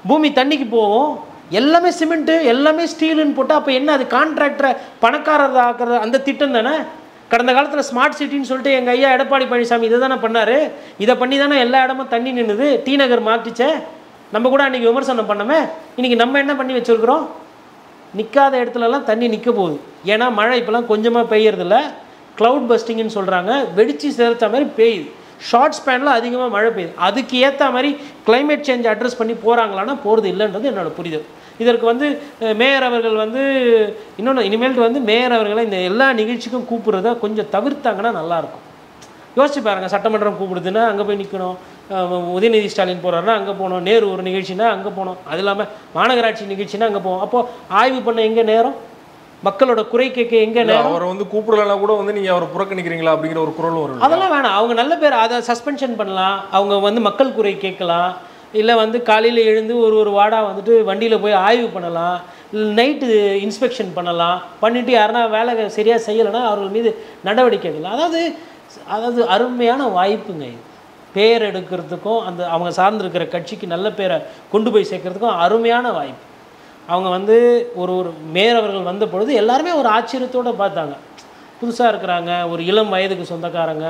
பூமி தண்ணிக்கு போகும். எல்லாமே சிமெண்ட்டு எல்லாமே ஸ்டீலுன்னு போட்டால் அப்போ என்ன? அது கான்ட்ராக்டரை பணக்காரர் ஆக்குறது அந்த திட்டம் தானே. கடந்த காலத்தில் ஸ்மார்ட் சிட்டின்னு சொல்லிட்டு எங்கள் ஐயா எடப்பாடி பழனிசாமி இதை தானே பண்ணார். இதை பண்ணி தானே எல்லா இடமும் தண்ணி நின்றுது. டி நகர் மாற்றிச்சே. நம்ம கூட அன்றைக்கி விமர்சனம் பண்ணோமே. இன்றைக்கி நம்ம என்ன பண்ணி வச்சுருக்குறோம்? நிற்காத இடத்துலலாம் தண்ணி நிற்க போகுது. ஏன்னா மழை இப்போலாம் கொஞ்சமாக பெய்யறதில்ல. க்ளவுட் பஸ்டிங்னு சொல்கிறாங்க. வெடித்து சேர்த்த மாதிரி பெய்யுது. ஷார்ட் ஸ்பேனில் அதிகமாக மழை பெய்யுது. அதுக்கு ஏற்ற மாதிரி கிளைமேட் சேஞ்ச் அட்ரஸ் பண்ணி போகிறாங்களான்னா போகிறது இல்லைன்றது என்னோட புரிதல். இதற்கு வந்து மேயர் அவர்கள் வந்து இன்னொன்று இனிமேல்ட்டு வந்து மேயர் அவர்களை இந்த எல்லா நிகழ்ச்சிக்கும் கூப்பிட்றத கொஞ்சம் தவிர்த்தாங்கன்னா நல்லாயிருக்கும். யோசிச்சு பாருங்கள், சட்டமன்றம் கூப்பிடுதுன்னா அங்கே போய் நிற்கணும். உதயநிதி ஸ்டாலின் போகிறாருன்னா அங்கே போகணும். நேரு ஒரு நிகழ்ச்சினா அங்கே போகணும். அது இல்லாமல் மாநகராட்சி நிகழ்ச்சினா அங்கே போவோம். அப்போது ஆய்வு பண்ண எங்கே நேரம்? மக்களோட குறை கேட்க எங்கே நேரம்? அவரை வந்து கூப்பிடலன்னா கூட வந்து நீங்கள் அவரை புறக்கணிக்கிறீங்களா அப்படிங்கிற ஒரு குரல் வரும். அதெல்லாம் வேணாம். அவங்க நல்ல பேர், அதை சஸ்பென்ஷன் பண்ணலாம். அவங்க வந்து மக்கள் குறை கேட்கலாம். இல்லை வந்து காலையில் எழுந்து ஒரு வார்டாக வந்துட்டு வண்டியில் போய் ஆய்வு பண்ணலாம். நைட்டு இன்ஸ்பெக்ஷன் பண்ணலாம். பண்ணிவிட்டு யாருன்னா வேலை சரியாக செய்யலைன்னா அவர்கள் மீது நடவடிக்கை எடுக்கலாம். அதாவது அருமையான வாய்ப்புங்க இது. பேர் எடுக்கிறதுக்கும் அந்த அவங்க சார்ந்திருக்கிற கட்சிக்கு நல்ல பேரை கொண்டு போய் சேர்க்கறதுக்கும் அருமையான வாய்ப்பு. அவங்க வந்து ஒரு மேயர் அவர்கள் வந்த பொழுது எல்லாருமே ஒரு ஆச்சரியத்தோடு பார்த்தாங்க. புதுசாக இருக்கிறாங்க, ஒரு இளம் வயதுக்கு சொந்தக்காரங்க.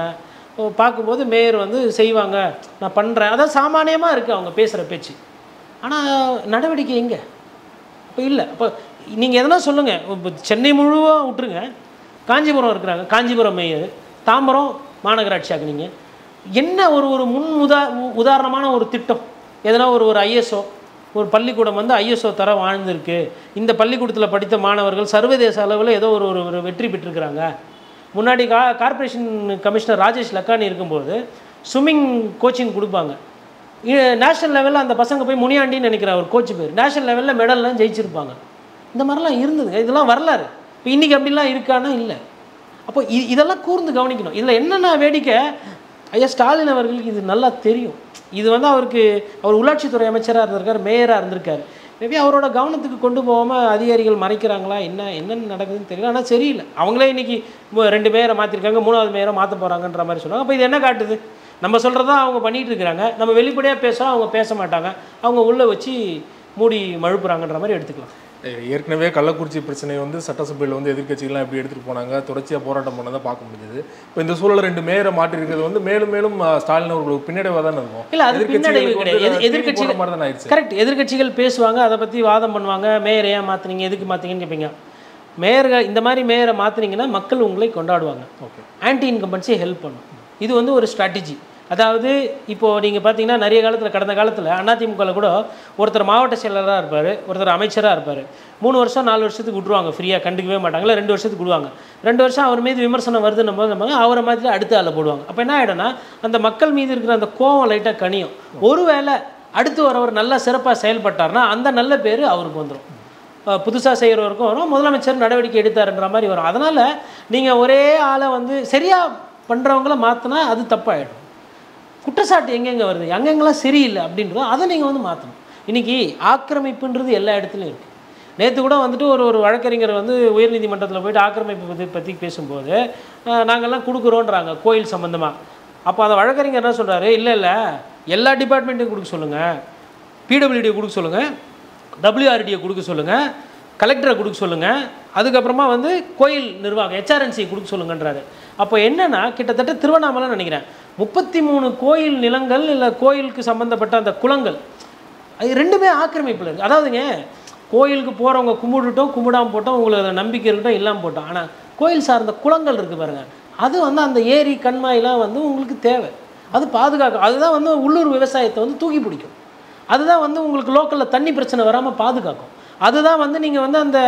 பார்க்கும்போது மேயர் வந்து செய்வாங்க, நான் பண்ணுறேன், அதான் சாமானியமாக இருக்குது அவங்க பேசுகிற பேச்சு. ஆனால் நடவடிக்கை எங்கே? அப்போ இல்லை. அப்போ நீங்கள் எதனா சொல்லுங்கள். இப்போ சென்னை முழுவதும் விட்டுருங்க. காஞ்சிபுரம் இருக்கிறாங்க, காஞ்சிபுரம் மேயர். தாம்பரம் மாநகராட்சி ஆக்குனீங்க. என்ன ஒரு உதாரணமான ஒரு திட்டம் எதனா ஒரு ஐஎஸ்ஓ ஒரு பள்ளிக்கூடம் வந்து ஐஎஸ்ஓ தர வாழ்ந்திருக்கு. இந்த பள்ளிக்கூடத்தில் படித்த மாணவர்கள் சர்வதேச அளவில் ஏதோ ஒரு வெற்றி பெற்றிருக்கிறாங்க. முன்னாடி கார்ப்பரேஷன் கமிஷனர் ராஜேஷ் லக்கானி இருக்கும்போது ஸ்விம்மிங் கோச்சிங் கொடுப்பாங்க. நேஷ்னல் லெவலில் அந்த பசங்க போய் முனியாண்டின்னு நினைக்கிற ஒரு கோச்சு பேர் நேஷ்னல் லெவலில் மெடல்லாம் ஜெயிச்சிருப்பாங்க. இந்த மாதிரிலாம் இருந்ததுங்க. இதெல்லாம் வரலாறு. இப்போ இன்றைக்கி அப்படிலாம் இருக்கானா? இல்லை. அப்போ இதெல்லாம் கூர்ந்து கவனிக்கணும். இதில் என்னென்ன வேடிக்கை, ஐயா ஸ்டாலின் அவர்களுக்கு இது நல்லா தெரியும். இது வந்து அவர் உள்ளாட்சித்துறை அமைச்சராக இருந்திருக்கார், மேயராக இருந்திருக்கார். மேபி அவரோட கவனத்துக்கு கொண்டு போகாமல் அதிகாரிகள் மறைக்கிறாங்களா, என்னென்ன நடக்குதுன்னு தெரியல. ஆனால் சரியில்லை, அவங்களே இன்றைக்கி 2 மேயரை மாற்றிருக்காங்க, 3வது மேயரை மாற்ற போகிறாங்கன்ற மாதிரி சொல்லுவாங்க. அப்போ இது என்ன காட்டுது? நம்ம சொல்கிறதா அவங்க பண்ணிகிட்டு இருக்கிறாங்க. நம்ம வெளிப்படையாக பேசுகிறோம், அவங்க பேச மாட்டாங்க. அவங்க உள்ளே வச்சு மூடி மழுப்புறாங்கன்ற மாதிரி எடுத்துக்கலாம். ஏற்கனவே கள்ளக்குறிச்சி பிரச்சனையை வந்து சட்டசபையில் வந்து எதிர்க்கட்சிகள்லாம் எப்படி எடுத்துகிட்டு போனாங்க, தொடர்ச்சியாக போராட்டம் பண்ணதை பார்க்க முடிஞ்சது. இப்போ இந்த சூழலில் 2 மேயரை மாற்றிருக்கிறது வந்து மேலும் மேலும் ஸ்டாலின் அவர்களுக்கு பின்னடைவாக தான் இருக்கும். இல்லை, அது பின்னடைவு கிடையாது. எதிர்க்கட்சிகள் மாதிரி தான் ஆயிடுச்சு. கரெக்ட். எதிர்க்கட்சிகள் பேசுவாங்க, அதை பற்றி வாதம் பண்ணுவாங்க. மேயரை ஏன் மாற்றினீங்க, எதுக்கு மாற்றிங்கன்னு கேட்பீங்க. மேயர்கள் இந்த மாதிரி மேயரை மாற்றினீங்கன்னா மக்கள் உங்களை கொண்டாடுவாங்க. ஓகே, ஆன்டி இன்கம்பன்சியை ஹெல்ப் பண்ணும். இது வந்து ஒரு ஸ்ட்ராட்டஜி. அதாவது இப்போது நீங்கள் பார்த்தீங்கன்னா நிறைய காலத்தில், கடந்த காலத்தில் அதிமுகவில் கூட ஒருத்தர் மாவட்ட செயலராக இருப்பார், ஒருத்தர் அமைச்சராக இருப்பார். 3 வருஷம் 4 வருஷத்துக்கு விட்ருவாங்க, ஃப்ரீயாக கண்டுக்கவே மாட்டாங்களா. 2 வருஷத்துக்கு விடுவாங்க. 2 வருஷம் அவர் மீது விமர்சனம் வருதுன்னும் போது நம்ம அவரை மாதிரி அடுத்த ஆளை போடுவாங்க. அப்போ என்ன ஆகிடும்னா, அந்த மக்கள் மீது இருக்கிற அந்த கோவம் லைட்டாக கனியும். ஒருவேளை அடுத்து வரவர் நல்லா சிறப்பாக செயல்பட்டார்னா அந்த நல்ல பேர் அவருக்கு வந்துடும். புதுசாக செய்கிறவருக்கும் வரும், முதலமைச்சர் நடவடிக்கை எடுத்தாருன்ற மாதிரி வரும். அதனால் நீங்கள் ஒரே ஆளை வந்து சரியாக பண்ணுறவங்கள மாற்றினா அது தப்பாகிடும். குற்றச்சாட்டு எங்கெங்கே வருது, எங்கெங்கெல்லாம் சரியில்லை அப்படின்றதோ அதை நீங்கள் வந்து மாற்றணும். இன்றைக்கி ஆக்கிரமிப்புன்றது எல்லா இடத்துலையும் இருக்குது. நேற்று கூட வந்துட்டு ஒரு வழக்கறிஞர் வந்து உயர்நீதிமன்றத்தில் போய்ட்டு ஆக்கிரமிப்பு பற்றி பேசும்போது நாங்கள்லாம் கொடுக்குறோன்றாங்க கோயில் சம்மந்தமாக. அப்போ அந்த வழக்கறிஞர் என்ன சொல்கிறாரு, இல்லை எல்லா டிபார்ட்மெண்ட்டையும் கொடுக்க சொல்லுங்கள், பிடபிள்யூடியை கொடுக்க சொல்லுங்கள், WRDயை கொடுக்க சொல்லுங்கள், கலெக்டரை கொடுக்க சொல்லுங்கள், அதுக்கப்புறமா வந்து கோயில் நிர்வாகம் HRNC கொடுக்க சொல்லுங்கன்றாரு. அப்போ என்னென்னா கிட்டத்தட்ட திருவண்ணாமலை நினைக்கிறேன் 33 கோயில் நிலங்கள் இல்லை கோயிலுக்கு சம்மந்தப்பட்ட அந்த குளங்கள் அது ரெண்டுமே ஆக்கிரமிப்பில் இருக்குது. அதாவதுங்க கோயிலுக்கு போகிறவங்க கும்பிட்டுட்டோம், கும்பிடாமல் போட்டோம், உங்களுக்கு நம்பிக்கை இருக்கட்டும், இல்லாமல் போட்டோம். ஆனால் கோயில் சார்ந்த குளங்கள் இருக்குது பாருங்கள், அது வந்து அந்த ஏரி கண்மாயெலாம் வந்து உங்களுக்கு தேவை, அது பாதுகாக்கும். அதுதான் வந்து உள்ளூர் விவசாயத்தை வந்து தூக்கி பிடிக்கும். அதுதான் வந்து உங்களுக்கு லோக்கலில் தண்ணி பிரச்சனை வராமல் பாதுகாக்கும். அதுதான் வந்து நீங்கள் வந்து அந்த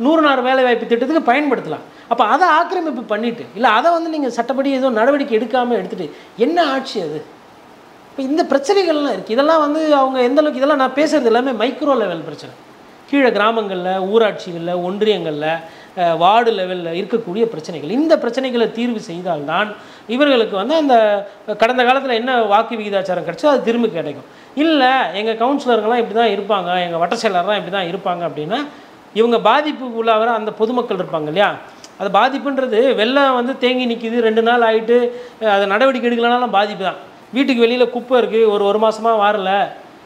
100 நாள் வேலைவாய்ப்பு திட்டத்துக்கு பயன்படுத்தலாம். அப்போ அதை ஆக்கிரமிப்பு பண்ணிவிட்டு இல்லை அதை வந்து நீங்கள் சட்டப்படி எதுவும் நடவடிக்கை எடுக்காமல் எடுத்துகிட்டு என்ன ஆட்சி அது? இப்போ இந்த பிரச்சனைகள்லாம் இருக்குது. இதெல்லாம் வந்து அவங்க எந்தளவுக்கு இதெல்லாம் நான் பேசுகிறது எல்லாமே மைக்ரோ லெவல் பிரச்சனை, கீழே கிராமங்களில், ஊராட்சிகளில், ஒன்றியங்களில், வார்டு லெவலில் இருக்கக்கூடிய பிரச்சனைகள். இந்த பிரச்சனைகளை தீர்வு செய்தால்தான் இவர்களுக்கு வந்து அந்த கடந்த காலத்தில் என்ன வாக்கு விகிதாச்சாரம் கிடச்சோ அது திரும்ப கிடைக்கும். இல்லை எங்கள் கவுன்சிலருங்கெல்லாம் இப்படி தான் இருப்பாங்க, எங்கள் வட்ட செயலர்லாம் இப்படி தான் இருப்பாங்க அப்படின்னா இவங்க பாதிப்பு உள்ளாகிற அந்த பொதுமக்கள் இருப்பாங்க இல்லையா, அது பாதிப்புன்றது வெள்ளம் வந்து தேங்கி நிற்கிது 2 நாள் ஆகிட்டு அதை நடவடிக்கை எடுக்கலனாலும் பாதிப்பு தான். வீட்டுக்கு வெளியில் குப்பை இருக்குது, ஒரு மாதமாக வரல,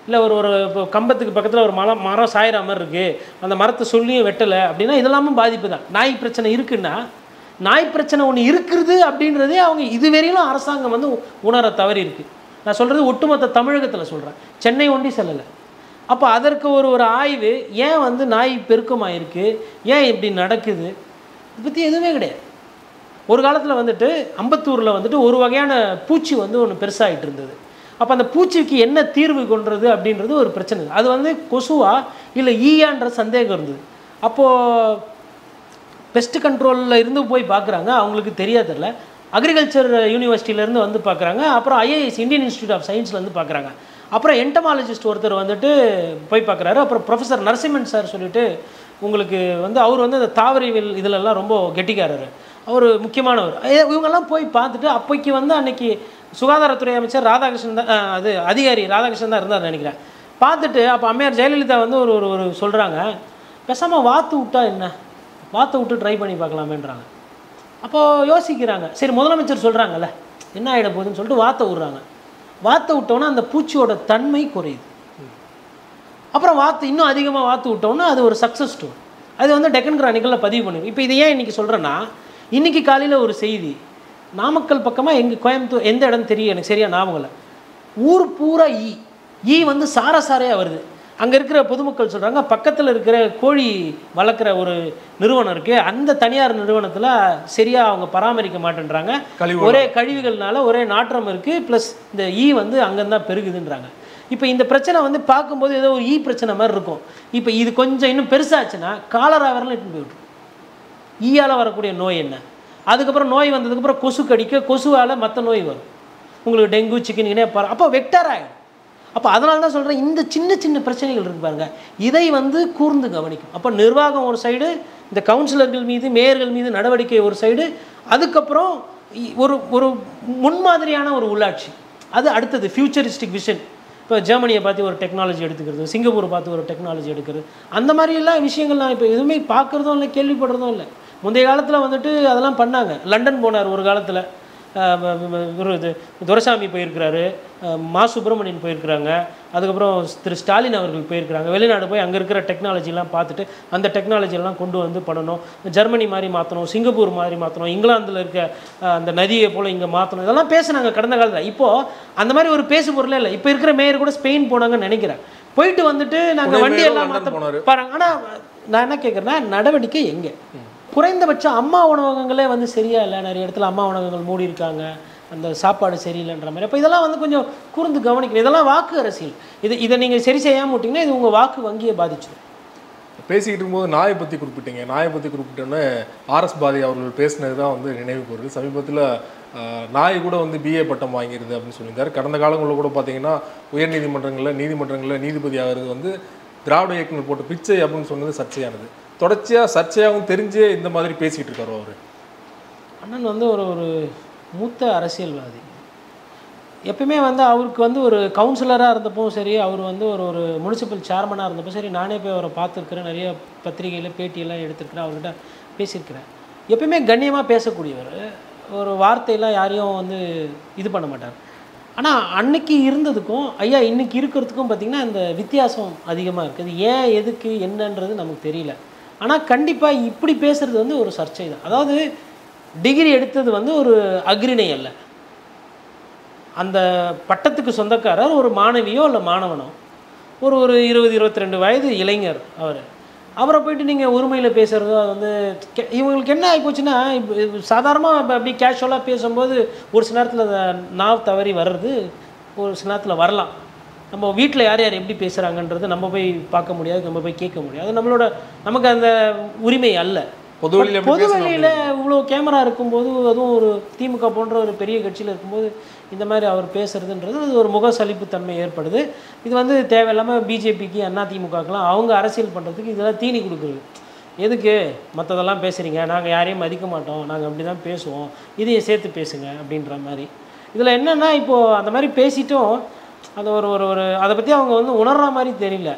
இல்லை ஒரு கம்பத்துக்கு பக்கத்தில் ஒரு மரம் சாயிற மாதிரி இருக்குது, அந்த மரத்தை சொல்லியும் வெட்டலை அப்படின்னா இதெல்லாமும் பாதிப்பு தான். நாய் பிரச்சனை இருக்குன்னா நாய் பிரச்சனை ஒன்று இருக்கிறது அப்படின்றதே அவங்க இதுவரையிலும் அரசாங்கம் வந்து உணர தவறி இருக்குது. நான் சொல்கிறது ஒட்டுமொத்த தமிழகத்தில் சொல்கிறேன், சென்னை ஒண்டி செல்லலை. அப்போ அதற்கு ஒரு ஆய்வு, ஏன் வந்து நாய் பெருக்கமாக இருக்குது, ஏன் இப்படி நடக்குது, இதை பற்றி எதுவுமே கிடையாது. ஒரு காலத்தில் வந்துட்டு அம்பத்தூரில் வந்துட்டு ஒரு வகையான பூச்சி வந்து ஒன்று பெருசாகிட்டு இருந்தது. அப்போ அந்த பூச்சிக்கு என்ன தீர்வு கொண்டுறது அப்படின்றது ஒரு பிரச்சனை. அது வந்து கொசுவா இல்லை ஈயான்ற சந்தேகம் இருந்தது. அப்போது பெஸ்ட் கண்ட்ரோலில் இருந்து போய் பார்க்குறாங்க, அவங்களுக்கு தெரியாதில்ல, அக்ரிகல்ச்சர் யூனிவர்சிட்டியிலேருந்து வந்து பார்க்குறாங்க, அப்புறம் IIS இந்தியன் இன்ஸ்டியூட் ஆஃப் சயின்ஸ்லேருந்து பார்க்குறாங்க, அப்புறம் என்டமாலஜிஸ்ட் ஒருத்தர் வந்துட்டு போய் பார்க்குறாரு, அப்புறம் ப்ரொஃபஸர் நரசிம்மன் சார் சொல்லிட்டு உங்களுக்கு வந்து அவர் வந்து அந்த தாவரவியல் இதிலெல்லாம் ரொம்ப கெட்டிக்காரர், அவர் முக்கியமானவர். இவங்கெல்லாம் போய் பார்த்துட்டு அப்போக்கி வந்து அன்றைக்கி சுகாதாரத்துறை அமைச்சர் ராதாகிருஷ்ணன் தான், அது அதிகாரி ராதாகிருஷ்ணன் தான் இருந்தார் நினைக்கிறேன். பார்த்துட்டு அப்போ அம்மையார் ஜெயலலிதா வந்து ஒரு சொல்கிறாங்க, பேசாமல் வாத்து விட்டா என்ன, வாத்தை விட்டு ட்ரை பண்ணி பார்க்கலாமேன்றாங்க. அப்போது யோசிக்கிறாங்க, சரி முதலமைச்சர் சொல்கிறாங்கல்ல என்ன ஆகிட போகுதுன்னு சொல்லிட்டு வாத்தை விட்றாங்க. வாத்தை விட்டோன்னா அந்த பூச்சியோட தன்மை குறையுது. அப்புறம் வாத்து இன்னும் அதிகமாக வாத்து விட்டோன்னா அது ஒரு சக்ஸஸ் ஸ்டோரி. அது வந்து டெக்கன் கிரானிக்கலில் பதிவு பண்ணிருக்கு. இப்போ இது ஏன் இன்றைக்கி சொல்கிறேன்னா, இன்றைக்கி காலையில் ஒரு செய்தி நாமக்கல் பக்கமாக எங்கள் கோயம்புத்தூர் எந்த இடம் தெரியும் எனக்கு சரியாக ஞாபகம் இல்லை, ஊர் பூரா ஈ வந்து சாரையாக வருது. அங்கே இருக்கிற பொதுமக்கள் சொல்கிறாங்க, பக்கத்தில் இருக்கிற கோழி வளர்க்குற ஒரு நிறுவனம் இருக்குது, அந்த தனியார் நிறுவனத்தில் சரியாக அவங்க பராமரிக்க மாட்டேன்றாங்க, ஒரே கழிவுகள்னால ஒரே நாற்றம் இருக்குது, ப்ளஸ் இந்த வந்து அங்கேருந்தான் பெருகுதுன்றாங்க. இப்போ இந்த பிரச்சனை வந்து பார்க்கும்போது ஏதோ ஒரு பிரச்சனை மாதிரி இருக்கும். இப்போ இது கொஞ்சம் இன்னும் பெருசாச்சுன்னா காலரா வரலாம் இட்டு போய் விட்டுரும். ஈயால் வரக்கூடிய நோய் என்ன, அதுக்கப்புறம் நோய் வந்ததுக்கப்புறம் கொசு கடிக்க, கொசுவால் மற்ற நோய் வரும், உங்களுக்கு டெங்கு சிக்கன்கினே அப்போ வெக்டார் ஆகிடும். அப்போ அதனால தான் சொல்கிறேன், இந்த சின்ன பிரச்சனைகள் இருக்குது பாருங்கள், இதை வந்து கூர்ந்து கவனிக்கும். அப்போ நிர்வாகம் ஒரு சைடு, இந்த கவுன்சிலர்கள் மீது மேயர்கள் மீது நடவடிக்கை ஒரு சைடு, அதுக்கப்புறம் ஒரு முன்மாதிரியான ஒரு உள்ளாட்சி, அது அடுத்தது ஃபியூச்சரிஸ்டிக் விஷன். இப்போ ஜெர்மனியை பார்த்து ஒரு டெக்னாலஜி எடுத்துக்கிறது, சிங்கப்பூரை பார்த்து ஒரு டெக்னாலஜி எடுக்கிறது, அந்த மாதிரிலாம் விஷயங்கள் நான் இப்போ எதுவுமே பார்க்குறதும் இல்லை, கேள்விப்படுறதும் இல்லை. முந்தைய காலத்தில் வந்துட்டு அதெல்லாம் பண்ணாங்க. லண்டன் போனார் ஒரு காலத்தில், இது துரைசாமி போயிருக்கிறாரு, மா சுப்பிரமணியன் போயிருக்கிறாங்க, அதுக்கப்புறம் திரு ஸ்டாலின் அவர்கள் போயிருக்கிறாங்க. வெளிநாடு போய் அங்கே இருக்கிற டெக்னாலஜிலாம் பார்த்துட்டு அந்த டெக்னாலஜியெல்லாம் கொண்டு வந்து பண்ணணும், ஜெர்மனி மாதிரி மாற்றணும், சிங்கப்பூர் மாதிரி மாற்றணும், இங்கிலாந்தில் இருக்க அந்த நதியை போல் இங்கே மாற்றணும், இதெல்லாம் பேசுனாங்க கடந்த காலத்தில். இப்போது அந்த மாதிரி ஒரு பேசு பொருளே இல்லை. இப்போ இருக்கிற மேயர் கூட ஸ்பெயின் போனாங்கன்னு நினைக்கிறேன், போயிட்டு வந்துட்டு நாங்கள் வண்டியெல்லாம் மாற்ற பாருங்க. ஆனால் நான் என்ன கேட்குறேன்னா, நடவடிக்கை எங்கே? குறைந்தபட்சம் அம்மா உணவகங்களே வந்து சரியா இல்லை, நிறைய இடத்துல அம்மா உணவகங்கள் மூடி இருக்காங்க, அந்த சாப்பாடு சரியில்லைன்ற மாதிரி. அப்போ இதெல்லாம் வந்து கொஞ்சம் கூர்ந்து கவனிக்கணும். இதெல்லாம் வாக்கு அரசியல். இதை நீங்கள் சரி செய்யாமல் விட்டிங்கன்னா இது உங்கள் வாக்கு வங்கியை பாதிச்சிடும். பேசிக்கிட்டு இருக்கும்போது நாயை பற்றி குறிப்பிட்டீங்க. நாயை பற்றி குறிப்பிட்டோன்னே RS பாரதி அவர்கள் பேசினது தான் வந்து நினைவுக்கு வருது. சமீபத்தில் நாய் கூட வந்து BA பட்டம் வாங்கிடுது அப்படின்னு சொல்லியிருந்தார். கடந்த காலங்களில் கூட பார்த்தீங்கன்னா உயர்நீதிமன்றங்களில் நீதிபதி ஆகிறது வந்து திராவிட இயக்குனர் போட்ட பிச்சை அப்படின்னு சொன்னது சர்ச்சையானது. தொடர்ச்சியாக சர்ச்சையாகவும் தெரிஞ்சே இந்த மாதிரி பேசிகிட்டு இருக்காரு அவர். அண்ணன் வந்து ஒரு மூத்த அரசியல்வாதி. எப்பயுமே வந்து அவருக்கு வந்து ஒரு கவுன்சிலராக இருந்தப்போ சரி, அவர் வந்து ஒரு முனிசிபல் சேர்மனாக இருந்தப்போ சரி, நானே போய் அவரை பார்த்துருக்குறேன், நிறைய பத்திரிகையில் பேட்டியெல்லாம் எடுத்துருக்கிறேன், அவர்கிட்ட பேசியிருக்கிறேன். எப்பயுமே கண்ணியமாக பேசக்கூடியவர், ஒரு வார்த்தையெல்லாம் யாரையும் வந்து இது பண்ண மாட்டார். ஆனால் அன்னைக்கு இருந்ததுக்கும் ஐயா இன்னைக்கு இருக்கிறதுக்கும் பார்த்திங்கன்னா இந்த வித்தியாசம் அதிகமாக இருக்குது. ஏன் எதுக்கு என்னன்றது நமக்கு தெரியல. ஆனால் கண்டிப்பாக இப்படி பேசுகிறது வந்து ஒரு சர்ச்சை தான். அதாவது டிகிரி எடுத்தது வந்து ஒரு அக்ரிணை அல்ல. அந்த பட்டத்துக்கு சொந்தக்காரர் ஒரு மாணவியோ இல்லை மாணவனோ, ஒரு 20-22 வயது இளைஞர். அவரை போயிட்டு நீங்கள் உரிமையில் பேசுகிறதோ அது வந்து இவங்களுக்கு என்ன ஆகிப்போச்சுன்னா, இப்போ சாதாரணமாக இப்போ அப்படி கேஷுவலாக பேசும்போது ஒரு சில நேரத்தில் அந்த நாவ் தவறி வர்றது ஒரு சில நேரத்தில் வரலாம். நம்ம வீட்டில் யார் யார் எப்படி பேசுகிறாங்கன்றது நம்ம போய் பார்க்க முடியாது, நம்ம போய் கேட்க முடியாது. அது நமக்கு அந்த உரிமை அல்ல. பொது வழியில் இவ்வளோ கேமரா இருக்கும்போது, அதுவும் ஒரு திமுக போன்ற ஒரு பெரிய கட்சியில் இருக்கும்போது இந்த மாதிரி அவர் பேசுகிறதுன்றது அது ஒரு முகசலிப்புத்தன்மை ஏற்படுது. இது வந்து தேவையில்லாமல் பிஜேபிக்கு அதிமுகக்கெலாம் அவங்க அரசியல் பண்ணுறதுக்கு இதெல்லாம் தீனி கொடுக்குறது. எதுக்கு மற்றதெல்லாம் பேசுகிறீங்க, நாங்கள் யாரையும் மதிக்க மாட்டோம், நாங்கள் அப்படி தான் பேசுவோம், இதையும் சேர்த்து பேசுங்க அப்படின்ற மாதிரி. இதில் என்னென்னா இப்போது அந்த மாதிரி பேசிட்டும் அது ஒரு அதை பற்றி அவங்க வந்து உணர்கிற மாதிரி தெரியல.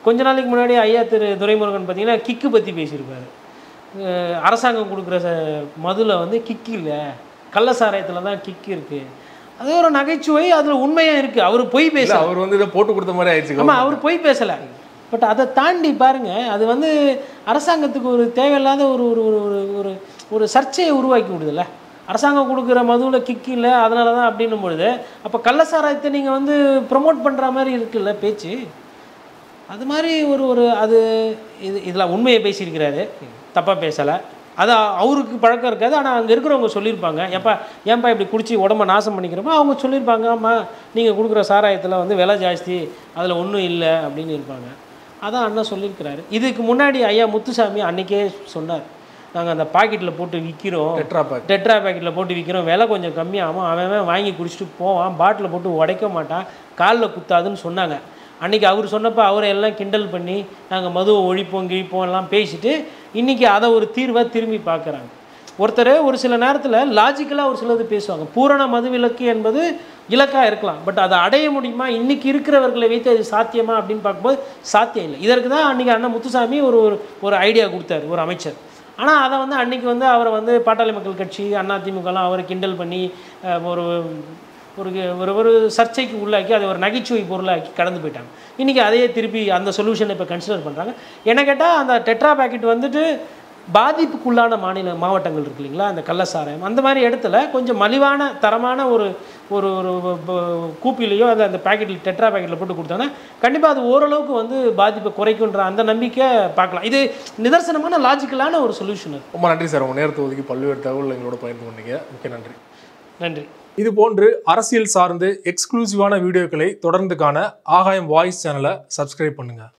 கொஞ்ச நாளைக்கு முன்னாடி ஐயா திரு துரைமுருகன் பார்த்திங்கன்னா கிக்கு பற்றி பேசியிருப்பார். அரசாங்கம் கொடுக்குற மதுவில் வந்து கிக்கு இல்லை, கள்ளசாராயத்தில் தான் கிக்கு இருக்குது. அது ஒரு நகைச்சுவை, அதில் உண்மையாக இருக்குது. அவர் பொய் பேசல, அவர் வந்து இதை போட்டு கொடுத்த மாதிரி ஆயிடுச்சு. ஆமாம், அவர் பொய் பேசலை. பட் அதை தாண்டி பாருங்கள், அது வந்து அரசாங்கத்துக்கு ஒரு தேவையில்லாத ஒரு ஒரு ஒரு ஒரு சர்ச்சையை உருவாக்கி விடுதில்ல. அரசாங்கம் கொடுக்குற மதுவில் கிக்கு இல்லை அதனால தான் அப்படின்னும் பொழுது அப்போ கள்ளசாராயத்தை நீங்கள் வந்து ப்ரொமோட் பண்ணுற மாதிரி இருக்குல்ல பேச்சு. அது மாதிரி அது இதில் உண்மையை பேசியிருக்கிறாரு, தப்பாக பேசலை. அது அவருக்கு பழக்கம் இருக்காது. ஆனால் அங்கே இருக்கிறவங்க சொல்லியிருப்பாங்க, ஏன்பா இப்படி குடிச்சு உடம்ப நாசம் பண்ணிக்கிறப்போ அவங்க சொல்லியிருப்பாங்க, ஆமாம் நீங்கள் கொடுக்குற சாராயத்தில் வந்து விலை ஜாஸ்தி, அதில் ஒன்றும் இல்லை அப்படின்னு இருப்பாங்க. அதான் அண்ணன் சொல்லியிருக்கிறாரு. இதுக்கு முன்னாடி ஐயா முத்துசாமி அன்றைக்கே சொன்னார், நாங்கள் அந்த பாக்கெட்டில் போட்டு விற்கிறோம், டெட்ரா பாக்கெட்டில் போட்டு விற்கிறோம், விலை கொஞ்சம் கம்மியாகும், அவன் வாங்கி குடிச்சிட்டு போவான், பாட்டில் போட்டு உடைக்க மாட்டான், காலில் குத்தாதுன்னு சொன்னாங்க. அன்றைக்கி அவர் சொன்னப்போ அவரை எல்லாம் கிண்டல் பண்ணி நாங்கள் மதுவை ஒழிப்போம் கிழிப்போம் எல்லாம் பேசிட்டு இன்றைக்கி அதை ஒரு தீர்வாக திரும்பி பார்க்குறாங்க. ஒருத்தர் ஒரு சில நேரத்தில் லாஜிக்கலாக ஒரு சிலது பேசுவாங்க. பூரண மதுவிலக்கு என்பது இலக்காக இருக்கலாம், பட் அதை அடைய முடியுமா, இன்றைக்கி இருக்கிறவர்களை வைத்து அது சாத்தியமா அப்படின்னு பார்க்கும்போது சாத்தியம் இல்லை. இதற்கு தான் அன்றைக்கி அண்ணன் முத்துசாமி ஒரு ஐடியா கொடுத்தாரு, ஒரு அமைச்சர். ஆனால் அதை வந்து அன்றைக்கி வந்து அவரை வந்து பாட்டாளி மக்கள் கட்சி அதிமுகலாம் அவரை கிண்டல் பண்ணி ஒரு ஒரு சர்ச்சைக்கு உள்ளாக்கி அதை ஒரு நகைச்சுவை பொருளாக்கி கடந்து போயிட்டாங்க. இன்றைக்கி அதையே திருப்பி அந்த சொல்யூஷனை இப்போ கன்சிடர் பண்ணுறாங்க. என்ன கேட்டால் அந்த டெட்ரா பேக்கெட் வந்துட்டு பாதிப்புக்குள்ளான மாவட்டங்கள் இருக்கு இல்லைங்களா, அந்த கள்ளசாராயம் அந்த மாதிரி இடத்துல கொஞ்சம் மலிவான தரமான ஒரு ஒரு கூப்பிலையோ அந்த பேக்கெட்டில் டெட்ரா பேக்கெட்டில் போட்டு கொடுத்தாங்கன்னா கண்டிப்பாக அது ஓரளவுக்கு வந்து பாதிப்பை குறைக்குன்ற அந்த நம்பிக்கை பார்க்கலாம். இது நிதர்சனமான லாஜிக்கலான ஒரு சொல்யூஷன். ரொம்ப நன்றி சார், உங்கள் நேரத்தை ஒதுக்கி பல்வேறு தகவல் எங்களோட பகிர்ந்து கொண்டீங்க. மிக்க நன்றி. நன்றி. இது போன்று அரசியல் சார்ந்து எக்ஸ்க்ளூசிவான வீடியோக்களை தொடர்ந்து காண ஆகாயம் வாய்ஸ் சேனலை சப்ஸ்கிரைப் பண்ணுங்கள்.